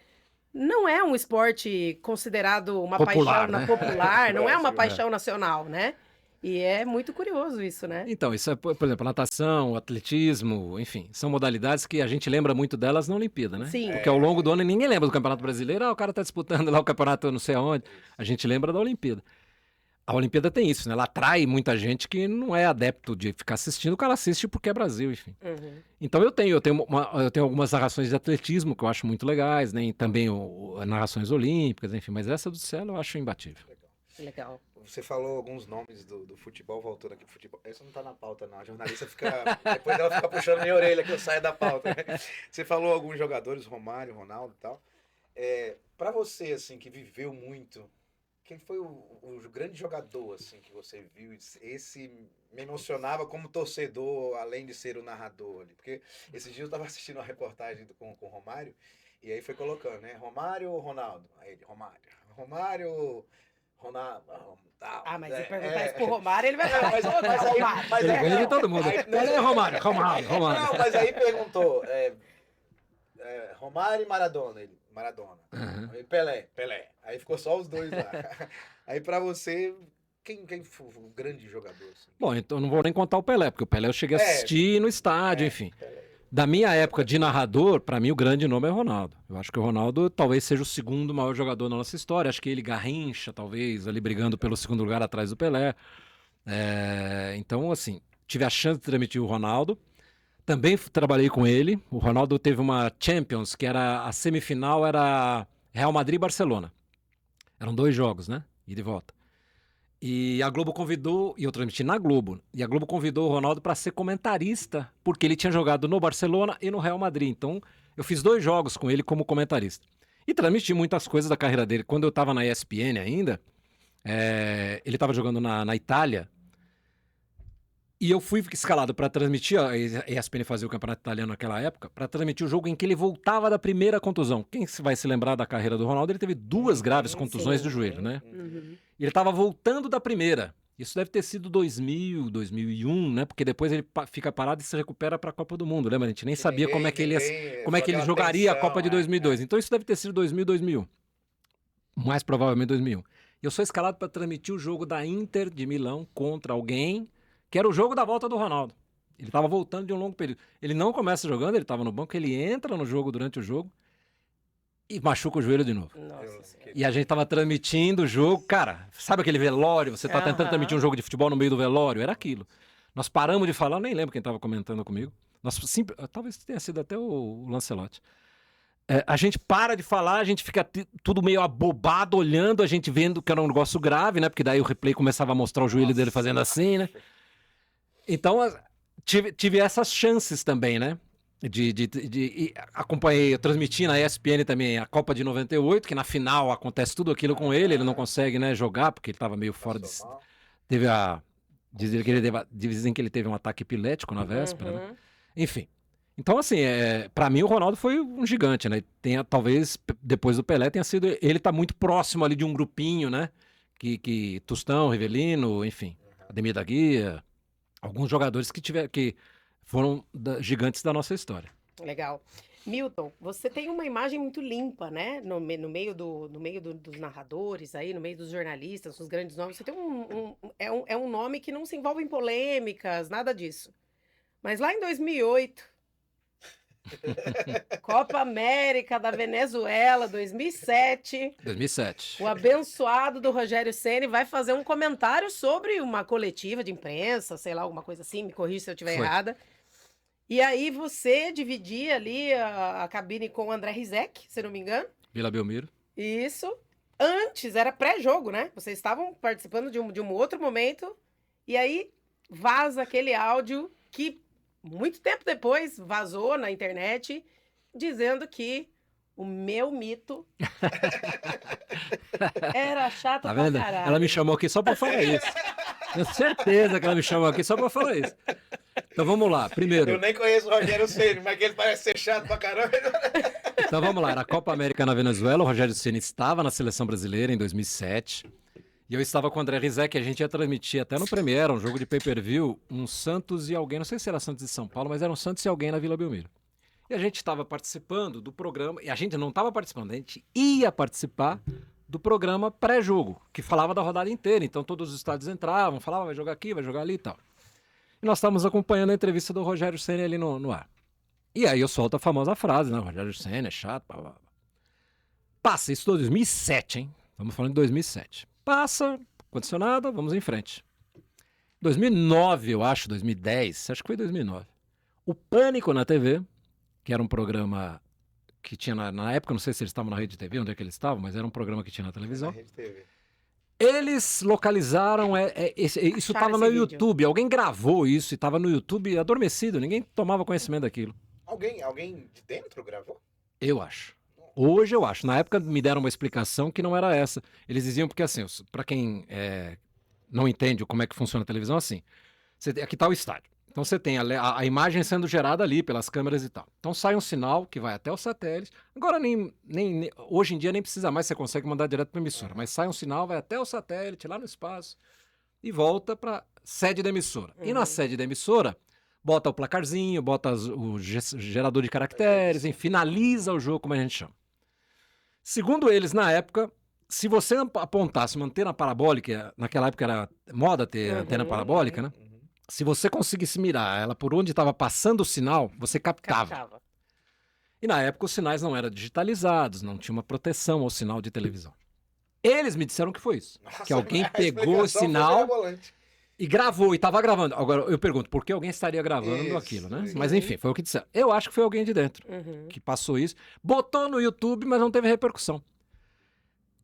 não é um esporte considerado uma Popular, paixão né? Popular, não é uma paixão nacional, né? E é muito curioso isso, né? Então, isso é, por exemplo, a natação, o atletismo, enfim, são modalidades que a gente lembra muito delas na Olimpíada, né? Sim. Porque ao longo do ano ninguém lembra do Campeonato Brasileiro, o cara tá disputando lá o campeonato não sei aonde. A gente lembra da Olimpíada. A Olimpíada tem isso, né? Ela atrai muita gente que não é adepto de ficar assistindo, o cara assiste porque é Brasil, enfim. Então eu tenho algumas narrações de atletismo que eu acho muito legais, né? E também narrações olímpicas, enfim, mas essa do Cielo eu acho imbatível. Legal. Você falou alguns nomes do futebol, voltando aqui pro futebol. Essa não tá na pauta, não. A jornalista fica. Depois ela fica puxando minha orelha que eu saio da pauta. Você falou alguns jogadores, Romário, Ronaldo e tal. Pra você, assim, que viveu muito, quem foi o grande jogador, assim, que você viu? Esse me emocionava como torcedor, além de ser o narrador ali. Porque esses dias eu tava assistindo uma reportagem com o Romário, e aí foi colocando, né? Romário ou Ronaldo? Aí ele, Romário. Ronaldo. Mas se perguntar isso pro Romário, ele vai falar. Mas Ele ganha de todo mundo. Aí, Ele é Romário. Não, mas aí perguntou, Romário e Maradona. Ele, Maradona. Uhum. Aí Pelé. Aí ficou só os dois lá. Aí pra você, quem foi o grande jogador? Assim? Bom, então não vou nem contar o Pelé, porque o Pelé eu cheguei a assistir no estádio, enfim. Pelé. Da minha época de narrador, pra mim o grande nome é Ronaldo. Eu acho que o Ronaldo talvez seja o segundo maior jogador da nossa história. Acho que ele Garrincha, talvez, ali brigando pelo segundo lugar atrás do Pelé. Então, assim, tive a chance de transmitir o Ronaldo. Também trabalhei com ele. O Ronaldo teve uma Champions, que era a semifinal, era Real Madrid e Barcelona. Eram 2 jogos, né? Ida e volta. E a Globo convidou, e eu transmiti na Globo, e a Globo convidou o Ronaldo para ser comentarista, porque ele tinha jogado no Barcelona e no Real Madrid. Então, eu fiz 2 jogos com ele como comentarista. E transmiti muitas coisas da carreira dele. Quando eu estava na ESPN ainda, ele estava jogando na Itália, e eu fui escalado para transmitir, a ESPN fazia o campeonato italiano naquela época, para transmitir o jogo em que ele voltava da primeira contusão. Quem vai se lembrar da carreira do Ronaldo? Ele teve 2 graves contusões do joelho, né? Uhum. E ele estava voltando da primeira. Isso deve ter sido 2000, 2001, né? Porque depois ele fica parado e se recupera para a Copa do Mundo, lembra? A gente nem sabia como é que ele jogaria a Copa de 2002. Então isso deve ter sido 2000, 2001. Mais provavelmente 2001. E eu sou escalado para transmitir o jogo da Inter de Milão contra alguém, que era o jogo da volta do Ronaldo. Ele estava voltando de um longo período. Ele não começa jogando, ele estava no banco, ele entra no jogo durante o jogo e machuca o joelho de novo. Nossa. E a gente tava transmitindo o jogo, cara, sabe aquele velório? Você tá tentando transmitir um jogo de futebol no meio do velório? Era aquilo. Nós paramos de falar, eu nem lembro quem tava comentando comigo. Talvez tenha sido até o Lancelotti. A gente para de falar, a gente fica tudo meio abobado, olhando, a gente vendo que era um negócio grave, né? Porque daí o replay começava a mostrar o joelho dele fazendo assim, né? Então, tive essas chances também, né? Acompanhei, eu transmiti na ESPN também a Copa de 98, que na final acontece tudo aquilo com ele não consegue, né, jogar, porque ele estava meio fora de... Dizem que ele teve um ataque epilético na véspera, né? Enfim. Então, assim, para mim o Ronaldo foi um gigante, né? Talvez, depois do Pelé, tenha sido... Ele tá muito próximo ali de um grupinho, né? Que Tostão, Rivelino, enfim, Ademir da Guia, alguns jogadores que foram gigantes da nossa história. Legal. Milton, você tem uma imagem muito limpa, né? No meio dos narradores aí, no meio dos jornalistas, dos grandes nomes. Você tem um nome que não se envolve em polêmicas, nada disso. Mas lá em 2008, Copa América da Venezuela, 2007. 2007. O abençoado do Rogério Ceni vai fazer um comentário sobre uma coletiva de imprensa, sei lá, alguma coisa assim, me corrija se eu estiver errada. E aí você dividia ali a cabine com o André Rizek, se não me engano. Vila Belmiro. Isso. Antes, era pré-jogo, né? Vocês estavam participando de um outro momento. E aí vaza aquele áudio que muito tempo depois vazou na internet, dizendo que o meu mito era chato tá pra vendo? caralho. Ela me chamou aqui só pra falar isso. Tenho certeza que ela me chamou aqui só pra falar isso. Então vamos lá, primeiro. Eu nem conheço o Rogério Ceni, mas que ele parece ser chato pra caramba. Então vamos lá, era a Copa América na Venezuela, o Rogério Ceni estava na seleção brasileira em 2007. E eu estava com o André Rizek, a gente ia transmitir até no Premiere, um jogo de pay-per-view, um Santos e alguém, não sei se era Santos de São Paulo, mas era um Santos e alguém na Vila Belmiro. E a gente estava participando do programa, e a gente não estava participando, a gente ia participar do programa pré-jogo, que falava da rodada inteira. Então todos os estádios entravam, falavam, vai jogar aqui, vai jogar ali e tal. E nós estávamos acompanhando a entrevista do Rogério Ceni ali no ar. E aí eu solto a famosa frase, né? Rogério Ceni é chato, blá, blá, blá. Passa, isso em 2007, hein? Estamos falando de 2007. Passa, aconteceu nada, vamos em frente. 2009, eu acho, 2010, acho que foi 2009. O Pânico na TV, que era um programa que tinha na época, não sei se eles estavam na Rede TV, onde é que eles estavam, mas era um programa que tinha na televisão. Na Rede TV. Eles localizaram, isso estava no YouTube, alguém gravou isso e estava no YouTube adormecido, ninguém tomava conhecimento daquilo. Alguém de dentro gravou? Eu acho. Hoje eu acho. Na época me deram uma explicação que não era essa. Eles diziam, porque assim, para quem não entende como é que funciona a televisão, assim, aqui está o estádio. Então você tem a imagem sendo gerada ali pelas câmeras e tal. Então sai um sinal que vai até o satélite. Agora hoje em dia nem precisa mais, você consegue mandar direto para a emissora. Mas sai um sinal, vai até o satélite, lá no espaço, e volta para sede da emissora. E na sede da emissora, bota o placarzinho, bota o gerador de caracteres, enfim, finaliza o jogo, como a gente chama. Segundo eles, na época, se você apontasse uma antena parabólica, naquela época era moda ter antena parabólica, né? Se você conseguisse mirar ela por onde estava passando o sinal, você captava. E na época os sinais não eram digitalizados, não tinha uma proteção ao sinal de televisão. Eles me disseram que foi isso. Nossa, que alguém a pegou o explicação foi sinal mirabolante. e gravou, e estava gravando. Agora, eu pergunto, por que alguém estaria gravando Isso, aquilo, né? isso. Mas enfim, foi o que disseram. Eu acho que foi alguém de dentro que passou isso, botou no YouTube, mas não teve repercussão.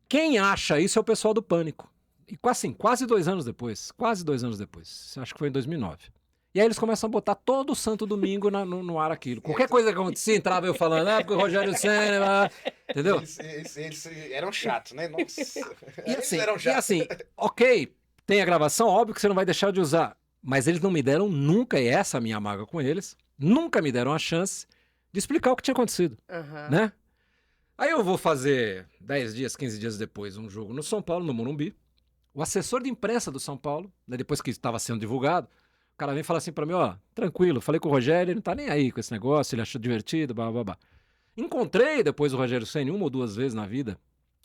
Quem acha isso é o pessoal do Pânico. E quase 2 anos depois, acho que foi em 2009. E aí eles começam a botar todo santo domingo no ar aquilo. Qualquer coisa que acontecia, entrava eu falando, porque o Rogério Senna, entendeu? Eles eram chatos, né? Nossa. E assim, ok, tem a gravação, óbvio que você não vai deixar de usar. Mas eles não me deram nunca, e essa é a minha mágoa com eles, nunca me deram a chance de explicar o que tinha acontecido, né? Aí eu vou fazer 10 dias, 15 dias depois, um jogo no São Paulo, no Morumbi. O assessor de imprensa do São Paulo, né, depois que estava sendo divulgado, o cara vem falar assim pra mim, tranquilo, falei com o Rogério, ele não tá nem aí com esse negócio, ele achou divertido, blá, blá, blá. Encontrei depois o Rogério Ceni 1 ou 2 vezes na vida,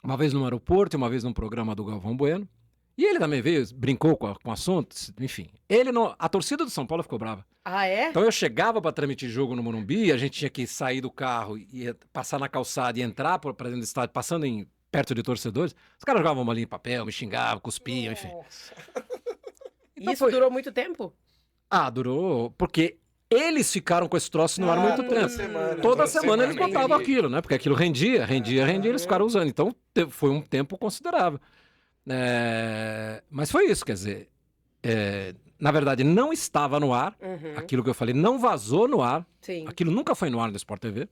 uma vez no aeroporto e uma vez num programa do Galvão Bueno, e ele também veio, brincou com o assunto, enfim. A torcida do São Paulo ficou brava. Ah, é? Então eu chegava pra transmitir jogo no Morumbi, a gente tinha que sair do carro e passar na calçada e entrar pra dentro do estádio, passando perto de torcedores, os caras jogavam bolinha em papel, me xingavam, cuspiam, enfim. Então isso durou muito tempo? Durou, porque eles ficaram com esse troço no ar muito tempo. Toda semana eles botavam aquilo, né? Porque aquilo rendia, eles ficaram usando. Então foi um tempo considerável. Mas foi isso, quer dizer, na verdade não estava no ar, aquilo que eu falei não vazou no ar, aquilo nunca foi no ar do Sport TV.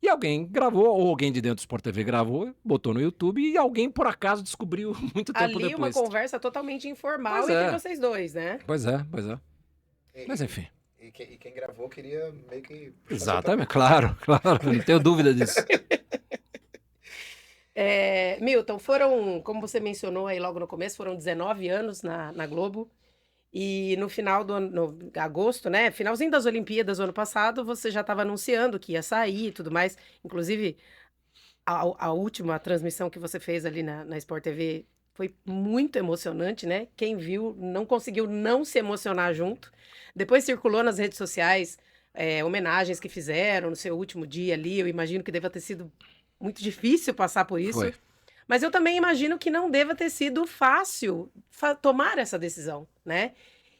E alguém gravou, ou alguém de dentro do Sport TV gravou, botou no YouTube e alguém por acaso descobriu muito tempo Ali depois. uma conversa totalmente informal entre vocês dois, né? Pois é. Mas enfim. E quem gravou queria meio que... Exatamente, claro, não tenho dúvida disso. Milton, como você mencionou aí logo no começo, foram 19 anos na Globo. E no final do ano, agosto, né? Finalzinho das Olimpíadas do ano passado, você já estava anunciando que ia sair e tudo mais. Inclusive, a última transmissão que você fez ali na Sport TV foi muito emocionante, né? Quem viu não conseguiu não se emocionar junto. Depois circulou nas redes sociais homenagens que fizeram no seu último dia ali. Eu imagino que deva ter sido muito difícil passar por isso. Foi. Mas eu também imagino que não deva ter sido fácil tomar essa decisão, né?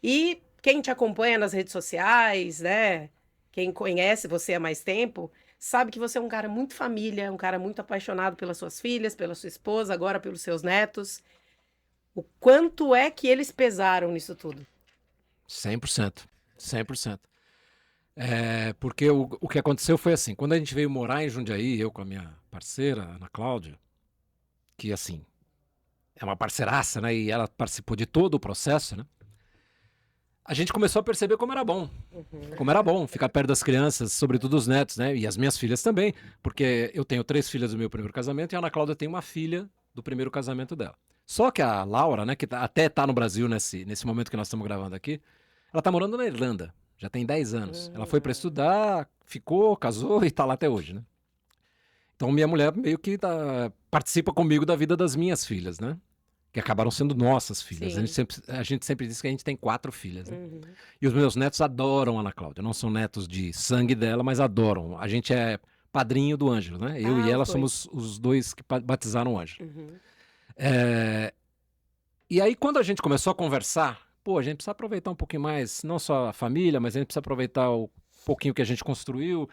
E quem te acompanha nas redes sociais, né? Quem conhece você há mais tempo, sabe que você é um cara muito família, um cara muito apaixonado pelas suas filhas, pela sua esposa, agora pelos seus netos. O quanto é que eles pesaram nisso tudo? 100%. Porque o que aconteceu foi assim, quando a gente veio morar em Jundiaí, eu com a minha parceira, Ana Cláudia, que assim, é uma parceiraça, né? E ela participou de todo o processo, né? A gente começou a perceber como era bom. Como era bom ficar perto das crianças, sobretudo os netos, né? E as minhas filhas também, porque eu tenho 3 filhas do meu primeiro casamento e a Ana Cláudia tem uma filha do primeiro casamento dela. Só que a Laura, né, que até tá no Brasil nesse momento que nós estamos gravando aqui, ela tá morando na Irlanda, já tem 10 anos. Ela foi para estudar, ficou, casou e tá lá até hoje, né? Então minha mulher meio que participa comigo da vida das minhas filhas, né? Que acabaram sendo nossas filhas. A gente sempre diz que a gente tem 4 filhas, né? E os meus netos adoram a Ana Cláudia. Não são netos de sangue dela, mas adoram. A gente é padrinho do Ângelo, né? Eu e ela somos os 2 que batizaram o Ângelo. E aí quando a gente começou a conversar, a gente precisa aproveitar um pouquinho mais, não só a família, mas a gente precisa aproveitar o pouquinho que a gente construiu,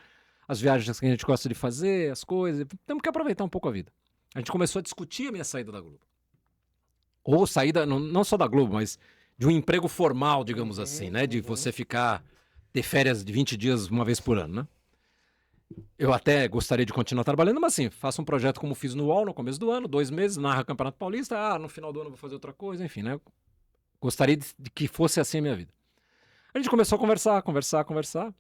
as viagens que a gente gosta de fazer, as coisas. Temos que aproveitar um pouco a vida. A gente começou a discutir a minha saída da Globo. Ou saída, não só da Globo, mas de um emprego formal, digamos assim, né? De você ter férias de 20 dias uma vez por ano, né? Eu até gostaria de continuar trabalhando, mas assim, faço um projeto como fiz no UOL no começo do ano, 2 meses, narra Campeonato Paulista, no final do ano eu vou fazer outra coisa, enfim, né? Gostaria de que fosse assim a minha vida. A gente começou a conversar.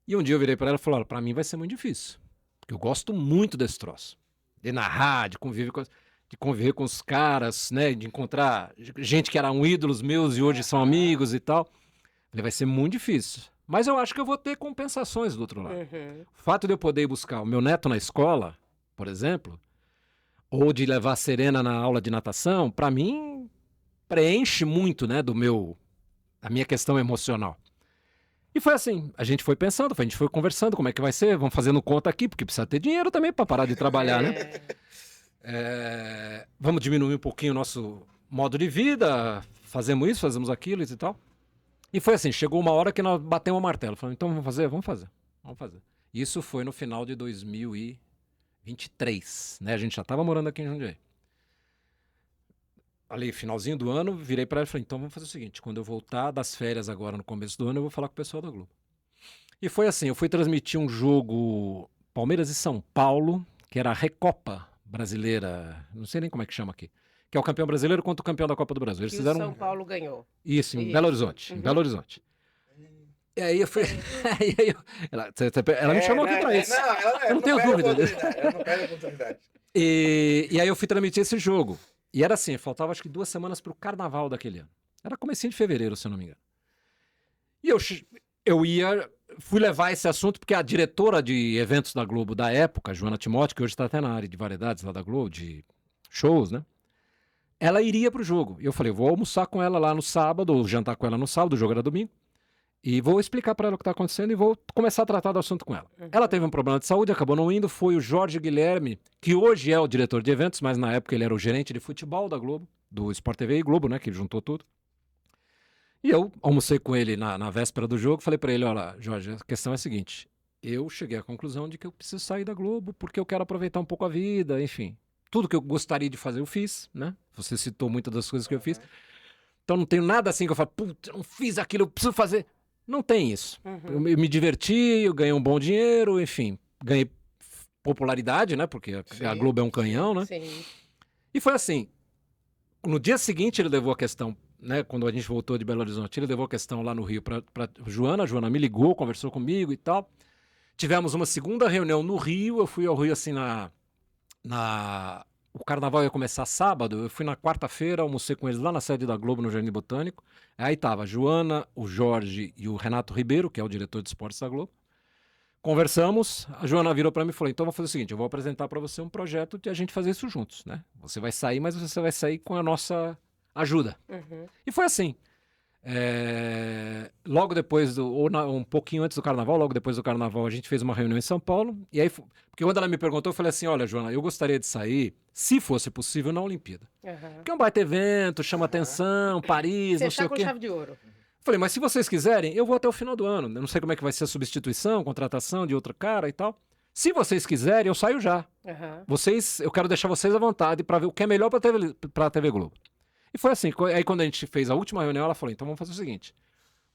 E um dia eu virei para ela e falei, olha, para mim vai ser muito difícil. Porque eu gosto muito desse troço. De narrar, de conviver com os caras, né? De encontrar gente que eram ídolos meus e hoje são amigos e tal. Falei, vai ser muito difícil. Mas eu acho que eu vou ter compensações do outro lado. Uhum. O fato de eu poder ir buscar o meu neto na escola, por exemplo, ou de levar a Serena na aula de natação, para mim preenche muito, né, a minha questão emocional. E foi assim, a gente foi pensando, a gente foi conversando, como é que vai ser, vamos fazendo conta aqui, porque precisa ter dinheiro também para parar de trabalhar, né? Vamos diminuir um pouquinho o nosso modo de vida, fazemos isso, fazemos aquilo e tal. E foi assim, chegou uma hora que nós batemos o martelo, falamos, então vamos fazer. Isso foi no final de 2023, né? A gente já estava morando aqui em Jundiaí. Ali, finalzinho do ano, virei para ela e falei, então vamos fazer o seguinte, quando eu voltar das férias agora no começo do ano, eu vou falar com o pessoal da Globo. E foi assim, eu fui transmitir um jogo Palmeiras e São Paulo, que era a Recopa Brasileira, não sei nem como é que chama aqui, que é o campeão brasileiro contra o campeão da Copa do Brasil. Eles fizeram... o São Paulo ganhou. Isso, em Belo Horizonte, em Belo Horizonte. E aí eu fui... ela me chamou aqui pra isso. Eu não tenho dúvida. Ela não perde a oportunidade. E aí eu fui transmitir esse jogo. E era assim, faltava acho que 2 semanas pro carnaval daquele ano. Era comecinho de fevereiro, se eu não me engano. E fui levar esse assunto porque a diretora de eventos da Globo da época, Joana Timóteo, que hoje está até na área de variedades lá da Globo, de shows, né? Ela iria pro jogo. E eu falei, vou almoçar com ela lá no sábado, ou jantar com ela no sábado, o jogo era domingo. E vou explicar para ela o que está acontecendo e vou começar a tratar do assunto com ela. Ela teve um problema de saúde, acabou não indo. Foi o Jorge Guilherme, que hoje é o diretor de eventos, mas na época ele era o gerente de futebol da Globo, do Sport TV e Globo, né, que juntou tudo. E eu almocei com ele na véspera do jogo, falei para ele, olha, Jorge, a questão é a seguinte, eu cheguei à conclusão de que eu preciso sair da Globo porque eu quero aproveitar um pouco a vida, enfim. Tudo que eu gostaria de fazer eu fiz, né? Você citou muitas das coisas que eu fiz. Então não tenho nada assim que eu falo, putz, eu não fiz aquilo, eu preciso fazer... Não tem isso. Eu me diverti, eu ganhei um bom dinheiro, enfim, ganhei popularidade, né? Porque a Globo é um canhão, né? Sim. E foi assim. No dia seguinte ele levou a questão, né? Quando a gente voltou de Belo Horizonte, ele levou a questão lá no Rio para Joana. A Joana me ligou, conversou comigo e tal. Tivemos uma segunda reunião no Rio. Eu fui ao Rio assim O carnaval ia começar sábado, eu fui na quarta-feira, almocei com eles lá na sede da Globo, no Jardim Botânico. Aí tava a Joana, o Jorge e o Renato Ribeiro, que é o diretor de esportes da Globo. Conversamos, a Joana virou para mim e falou, então vou fazer o seguinte, eu vou apresentar para você um projeto de a gente fazer isso juntos, né? Você vai sair, mas você vai sair com a nossa ajuda. E foi assim. Logo depois, um pouquinho antes do carnaval, logo depois do carnaval, a gente fez uma reunião em São Paulo. E aí, porque quando ela me perguntou, eu falei assim, olha, Joana, eu gostaria de sair, se fosse possível, na Olimpíada. Porque é um baita evento, chama atenção, Paris, Você não sei tá o com quê. chave de ouro. Falei, mas se vocês quiserem, eu vou até o final do ano. Eu não sei como é que vai ser a substituição, contratação de outro cara e tal. Se vocês quiserem, eu saio já. Eu quero deixar vocês à vontade para ver o que é melhor para a TV Globo. E foi assim, aí quando a gente fez a última reunião, ela falou, então vamos fazer o seguinte,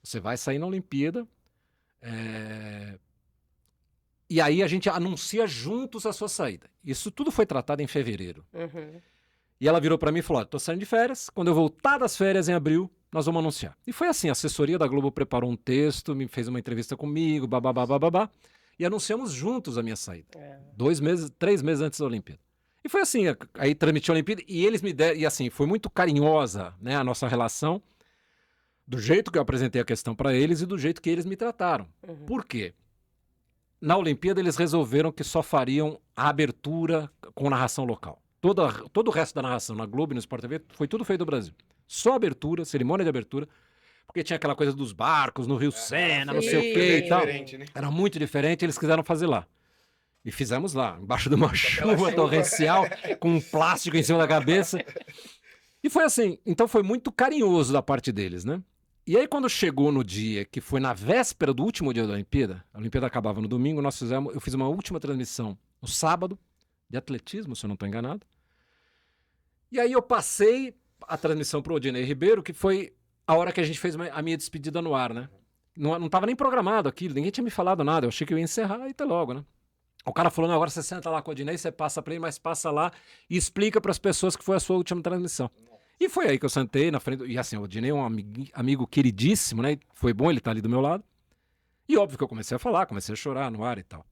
você vai sair na Olimpíada, e aí a gente anuncia juntos a sua saída. Isso tudo foi tratado em fevereiro. E ela virou para mim e falou, tô saindo de férias, quando eu voltar das férias em abril, nós vamos anunciar. E foi assim, a assessoria da Globo preparou um texto, me fez uma entrevista comigo, babá, e anunciamos juntos a minha saída. 3 meses antes da Olimpíada. E foi assim, aí transmitiu a Olimpíada e eles me deram, e assim, foi muito carinhosa, né, a nossa relação, do jeito que eu apresentei a questão para eles e do jeito que eles me trataram. Por quê? Na Olimpíada eles resolveram que só fariam a abertura com narração local. Todo o resto da narração na Globo e no Sport TV foi tudo feito do Brasil. Só abertura, cerimônia de abertura, porque tinha aquela coisa dos barcos no Rio Sena, não sei o quê e tal. Né? Era muito diferente, eles quiseram fazer lá. E fizemos lá, embaixo de uma chuva torrencial, com um plástico em cima da cabeça. E foi assim, então foi muito carinhoso da parte deles, né? E aí quando chegou no dia, que foi na véspera do último dia da Olimpíada, a Olimpíada acabava no domingo, eu fiz uma última transmissão no sábado, de atletismo, se eu não estou enganado. E aí eu passei a transmissão para o Odinei Ribeiro, que foi a hora que a gente fez a minha despedida no ar, né? Não estava nem programado aquilo, ninguém tinha me falado nada, eu achei que eu ia encerrar e até logo, né? O cara falou, não, agora você senta lá com o Odinei, você passa para ele, mas passa lá e explica para as pessoas que foi a sua última transmissão. E foi aí que eu sentei na frente. E assim, o Odinei é um amigo queridíssimo, né? Foi bom ele estar ali do meu lado. E óbvio que eu comecei a falar, comecei a chorar no ar e tal.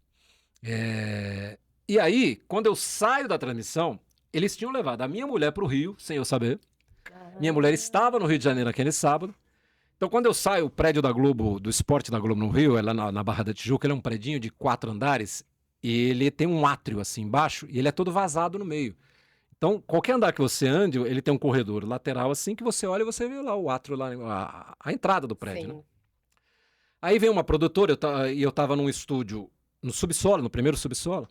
E aí, quando eu saio da transmissão, eles tinham levado a minha mulher para o Rio, sem eu saber. Minha mulher estava no Rio de Janeiro naquele sábado. Então, quando eu saio, o prédio da Globo, do Esporte da Globo no Rio, é lá na Barra da Tijuca, ele é um predinho de 4 andares, e ele tem um átrio assim embaixo, e ele é todo vazado no meio. Então, qualquer andar que você ande, ele tem um corredor lateral assim, que você olha e você vê lá o átrio, lá, a entrada do prédio, né? Aí vem uma produtora, e eu tava num estúdio no subsolo, no primeiro subsolo.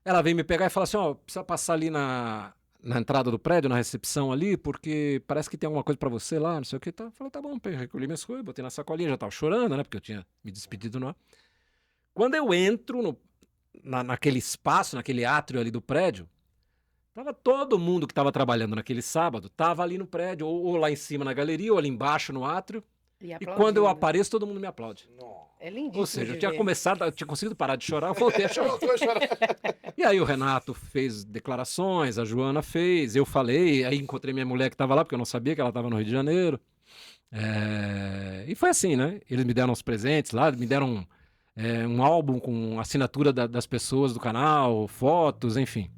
Ela veio me pegar e falar assim, ó, precisa passar ali na entrada do prédio, na recepção ali, porque parece que tem alguma coisa pra você lá, não sei o que. Tá. Eu falei, tá bom, recolhi minhas coisas, botei na sacolinha, já tava chorando, né, porque eu tinha me despedido no ar. Quando eu entro naquele espaço, naquele átrio ali do prédio, tava todo mundo que tava trabalhando naquele sábado, tava ali no prédio, ou lá em cima na galeria, ou ali embaixo no átrio. E quando eu apareço, todo mundo me aplaude. É lindíssimo. Ou seja, eu tinha conseguido parar de chorar, eu voltei a chorar. E aí o Renato fez declarações, a Joana fez, eu falei, aí encontrei minha mulher que estava lá, porque eu não sabia que ela estava no Rio de Janeiro. E foi assim, né? Eles me deram os presentes lá, me deram um álbum com assinatura das pessoas do canal, fotos, enfim.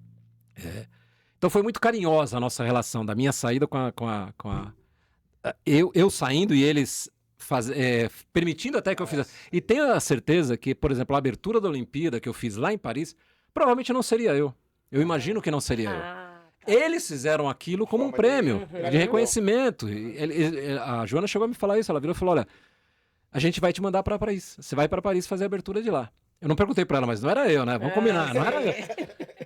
Então foi muito carinhosa a nossa relação, da minha saída eu saindo e eles permitindo até que eu fizesse. E tenho a certeza que, por exemplo, a abertura da Olimpíada que eu fiz lá em Paris, provavelmente não seria eu. Eu imagino que não seria eu. Tá. Eles fizeram aquilo como um prêmio de reconhecimento. A Joana chegou a me falar isso, ela virou e falou, olha, a gente vai te mandar para Paris. Você vai para Paris fazer a abertura de lá. Eu não perguntei para ela, mas não era eu, né? Vamos combinar, não era eu.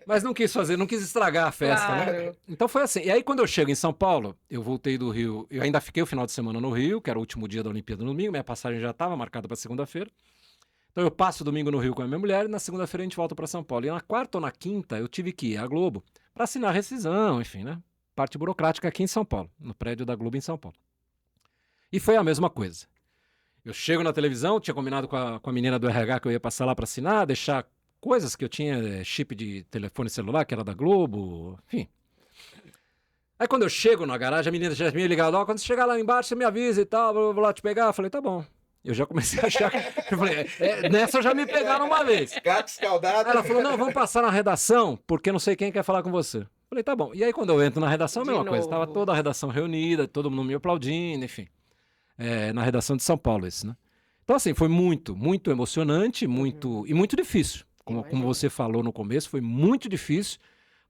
Mas não quis estragar a festa, Claro. né? Então foi assim. E aí quando eu chego em São Paulo, eu voltei do Rio, eu ainda fiquei o final de semana no Rio, que era o último dia da Olimpíada no domingo, minha passagem já estava marcada para segunda-feira. Então eu passo o domingo no Rio com a minha mulher e na segunda-feira a gente volta para São Paulo. E na quarta ou na quinta eu tive que ir à Globo para assinar a rescisão, enfim, né? Parte burocrática aqui em São Paulo, no prédio da Globo em São Paulo. E foi a mesma coisa. Eu chego na televisão, tinha combinado com a menina do RH que eu ia passar lá para assinar, deixar coisas que eu tinha, chip de telefone celular, que era da Globo, enfim. Aí quando eu chego na garagem, a menina já me ligado, ó, quando você chegar lá embaixo, você me avisa e tal, eu vou lá te pegar. Eu falei, tá bom. Eu já comecei a achar, eu falei, nessa já me pegaram uma vez. Gato escaldado. Aí ela falou, não, vamos passar na redação, porque não sei quem quer falar com você. Eu falei, tá bom. E aí quando eu entro na redação, a mesma coisa, tava toda a redação reunida, todo mundo me aplaudindo, enfim. Na redação de São Paulo isso, né? Então assim, foi muito, muito emocionante, e muito difícil. Como você falou no começo, foi muito difícil,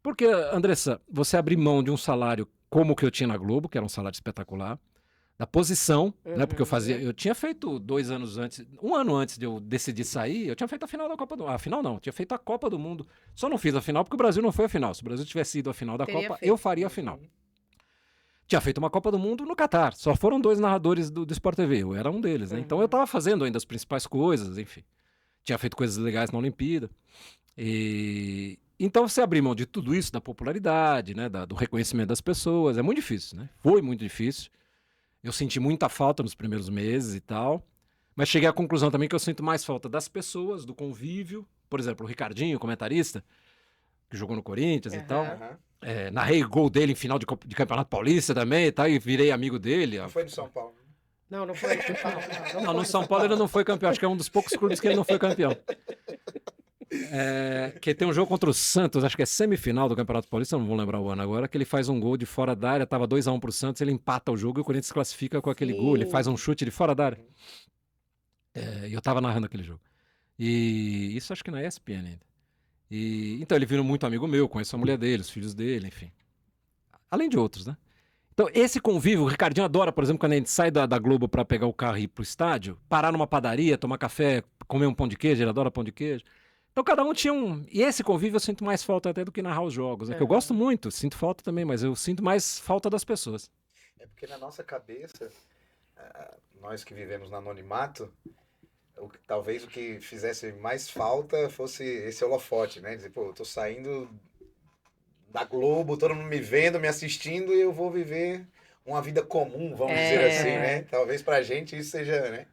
porque, Andressa, você abrir mão de um salário como o que eu tinha na Globo, que era um salário espetacular, da posição, né? Porque eu tinha feito 2 anos antes, 1 ano antes de eu decidir sair, eu tinha feito a final da Copa do Mundo. A final não, eu tinha feito a Copa do Mundo. Só não fiz a final porque o Brasil não foi a final. Se o Brasil tivesse ido à final da Copa, eu faria a final. Tinha feito uma Copa do Mundo no Catar. Só foram 2 narradores do Sport TV. Eu era um deles, né? Então eu estava fazendo ainda as principais coisas, enfim. Tinha feito coisas legais na Olimpíada. Então você abrir mão de tudo isso, da popularidade, né? Do reconhecimento das pessoas, é muito difícil, né? Foi muito difícil. Eu senti muita falta nos primeiros meses e tal. Mas cheguei à conclusão também que eu sinto mais falta das pessoas, do convívio. Por exemplo, o Ricardinho, comentarista, que jogou no Corinthians e tal. Narrei gol dele em final de Campeonato Paulista também e tal, e virei amigo dele. Não foi no São Paulo. Não foi no São Paulo. Não, no São Paulo ele não foi campeão. Acho que é um dos poucos clubes que ele não foi campeão. Que tem um jogo contra o Santos, acho que é semifinal do Campeonato Paulista, não vou lembrar o ano agora, que ele faz um gol de fora da área, tava 2-1 pro Santos, ele empata o jogo e o Corinthians se classifica com aquele gol, ele faz um chute de fora da área. E eu tava narrando aquele jogo. E isso acho que na ESPN ainda. Então ele virou muito amigo meu, conheço a mulher dele, os filhos dele, enfim. Além de outros, né? Então esse convívio, o Ricardinho adora, por exemplo, quando a gente sai da Globo pra pegar o carro e ir pro estádio, parar numa padaria, tomar café, comer um pão de queijo, ele adora pão de queijo. Então cada um tinha um... E esse convívio eu sinto mais falta até do que narrar os jogos, né? Que eu gosto muito, sinto falta também, mas eu sinto mais falta das pessoas. É porque na nossa cabeça, nós que vivemos no anonimato, talvez o que fizesse mais falta fosse esse holofote, né? Dizer, pô, eu tô saindo da Globo, todo mundo me vendo, me assistindo, e eu vou viver uma vida comum, vamos dizer assim, né? Talvez pra gente isso seja, né?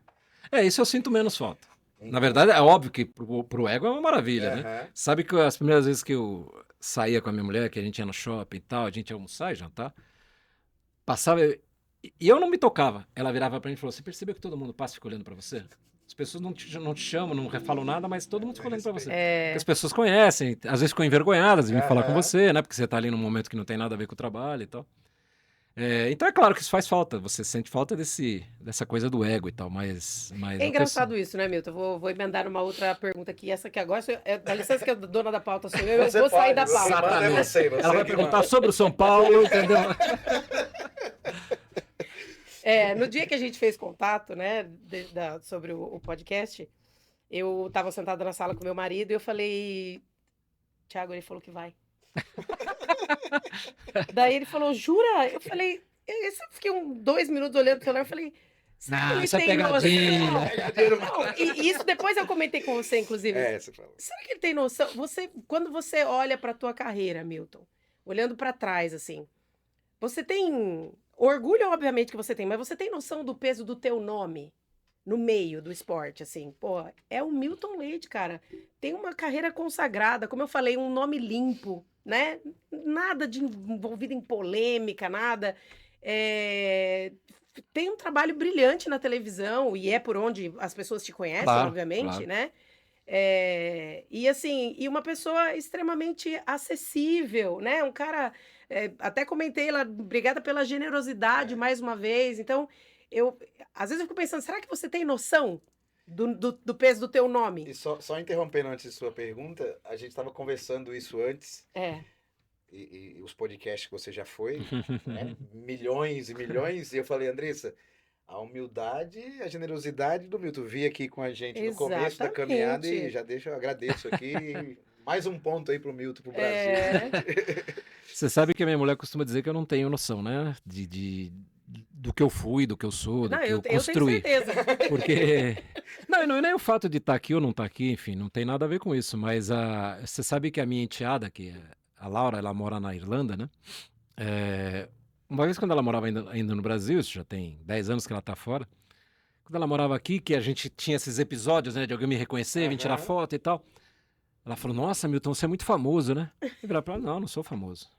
Isso eu sinto menos falta. Na verdade, é óbvio que pro ego é uma maravilha, né? Sabe que as primeiras vezes que eu saía com a minha mulher, que a gente ia no shopping e tal, a gente ia almoçar e jantar, passava... E eu não me tocava. Ela virava pra mim e falou, você percebeu que todo mundo passa e fica olhando pra você? As pessoas não te chamam, não falam nada, mas todo mundo fica olhando pra você. Porque as pessoas conhecem, às vezes ficam envergonhadas de vir falar com você, né? Porque você tá ali num momento que não tem nada a ver com o trabalho e tal. Então é claro que isso faz falta, você sente falta dessa coisa do ego e tal, mas É engraçado isso, né, Milton? Vou emendar uma outra pergunta aqui. Essa aqui agora, dá licença que a dona da pauta sou eu Você vou sair pode, da pauta. Exatamente. Ela vai que perguntar manda. sobre o São Paulo, entendeu? No dia que a gente fez contato, né, sobre o podcast, eu estava sentada na sala com meu marido e eu falei, Thiago, ele falou que vai. Daí ele falou, jura? Eu falei, eu fiquei 2 minutos olhando pro celular e falei, será que Não, ele isso é tem pegadinha. noção? Não, e isso depois eu comentei com você, inclusive. Você falou. Será que ele tem noção? Quando você olha para tua carreira, Milton, olhando para trás, assim, você tem orgulho, obviamente, que você tem, mas você tem noção do peso do teu nome no meio do esporte, assim? Pô, é o Milton Leite, cara. Tem uma carreira consagrada, como eu falei, um nome limpo, né? Nada de envolvido em polêmica, nada. Tem um trabalho brilhante na televisão, e é por onde as pessoas te conhecem, Claro, obviamente, claro. né? E assim, e uma pessoa extremamente acessível, né? Um cara, até comentei lá, obrigada pela generosidade mais uma vez. Então, às vezes eu fico pensando, será que você tem noção do peso do teu nome? E só interrompendo antes de sua pergunta, a gente estava conversando isso antes, e os podcasts que você já foi, né? Milhões e milhões, e eu falei, Andressa, a humildade, a generosidade do Milton. Vi aqui com a gente no começo da caminhada e já eu agradeço aqui. Mais um ponto aí pro Milton, pro Brasil. Você sabe que a minha mulher costuma dizer que eu não tenho noção, né? Do que eu fui, do que eu sou, do que eu construí. Eu tenho certeza. Porque... Não é nem o fato de estar aqui ou não estar aqui, enfim, não tem nada a ver com isso. Mas você sabe que a minha enteada, que é a Laura, ela mora na Irlanda, né? Uma vez quando ela morava ainda no Brasil, isso já tem 10 anos que ela tá fora, quando ela morava aqui, que a gente tinha esses episódios, né, de alguém me reconhecer, vir tirar foto e tal, ela falou, nossa, Milton, você é muito famoso, né? Eu falei pra ela, não sou famoso.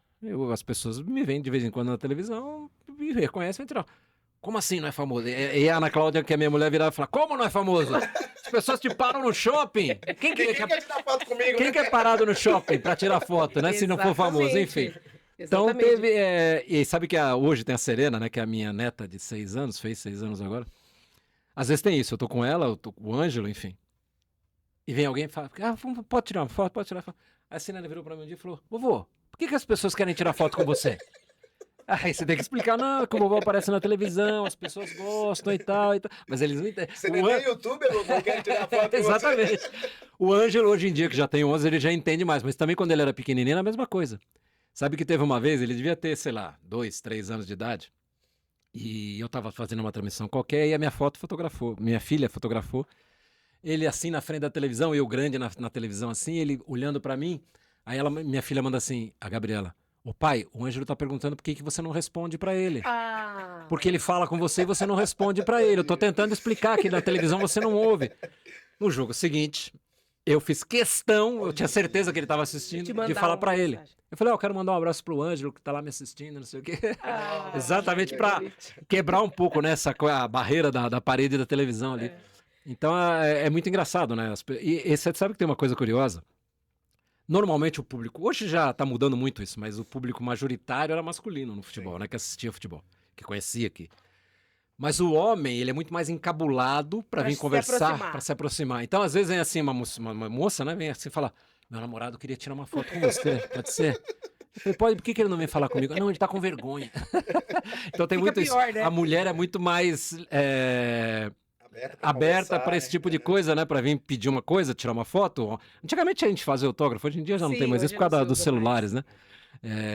As pessoas me veem de vez em quando na televisão, me reconhecem e tiram. Como assim não é famoso? E a Ana Cláudia, que é minha mulher, virava e falava, como não é famoso? As pessoas te param no shopping. Quem quer tirar foto comigo? Quem quer parado no shopping pra tirar foto, né? Se não for famoso, enfim. Então teve. E sabe que hoje tem a Serena, né? Que é a minha neta de 6 anos, fez 6 anos agora. Às vezes tem isso, eu tô com ela, eu tô com o Ângelo, enfim. E vem alguém e fala, pode tirar uma foto, pode tirar uma foto. Aí a Serena virou pra mim um dia e falou, vovô, por que as pessoas querem tirar foto com você? Aí você tem que explicar, não, que o vovô aparece na televisão, as pessoas gostam e tal. Mas eles não entendem. Você não é youtuber, vovô, quer tirar foto com Exatamente. você? O Ângelo, hoje em dia, que já tem 11, ele já entende mais, mas também quando ele era pequenininho era a mesma coisa. Sabe que teve uma vez, ele devia ter, sei lá, 2, 3 anos de idade, e eu tava fazendo uma transmissão qualquer, e a minha filha fotografou, ele assim na frente da televisão, eu grande na televisão assim, ele olhando pra mim, aí minha filha manda assim, a Gabriela, ô pai, o Ângelo tá perguntando por que você não responde pra ele. Porque ele fala com você e você não responde pra ele, eu tô tentando explicar que na televisão você não ouve. No jogo seguinte... Eu fiz questão, eu tinha certeza que ele estava assistindo, de falar para ele. Eu falei, eu quero mandar um abraço pro Ângelo, que tá lá me assistindo, não sei o quê. Exatamente para quebrar um pouco, né, a barreira da parede da televisão ali. Então é muito engraçado, né? E você sabe que tem uma coisa curiosa? Normalmente o público, hoje já tá mudando muito isso, mas o público majoritário era masculino no futebol, né? Que assistia futebol, que conhecia aqui. Mas o homem, ele é muito mais encabulado para vir conversar, para se aproximar. Então, às vezes, vem assim uma moça, né? Vem assim e fala, meu namorado queria tirar uma foto com você, pode ser? Eu falei, pode, por que ele não vem falar comigo? Não, ele tá com vergonha. Então tem muito pior, isso. né? A mulher é muito mais aberta para esse tipo de coisa, né? Para vir pedir uma coisa, tirar uma foto. Antigamente a gente fazia autógrafo, hoje em dia já não tem mais isso por causa dos celulares, né?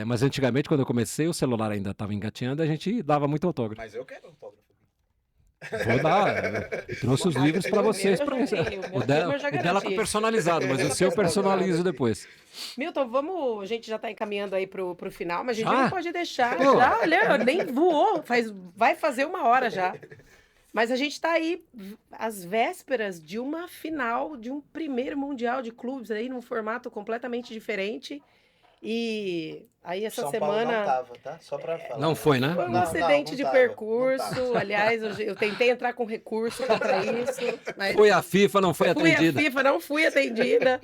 Mas antigamente, quando eu comecei, o celular ainda estava engatinhando, a gente dava muito autógrafo. Mas eu quero autógrafo. Vou dar. Eu trouxe os livros para vocês. O dela tá personalizado, mas o seu eu personalizo depois. Milton, a gente já está encaminhando aí pro final, mas a gente não pode deixar. Já, olha, nem voou, vai fazer 1 hora já. Mas a gente está aí às vésperas de uma final, de um primeiro Mundial de Clubes aí, num formato completamente diferente. E aí essa São Paulo semana não tava, tá? Só pra falar. Não foi, né? foi um Não, acidente não de tava, percurso. não tava. Aliás, eu tentei entrar com recurso contra isso, mas Foi a FIFA, não foi fui à atendida. FIFA, não fui atendida.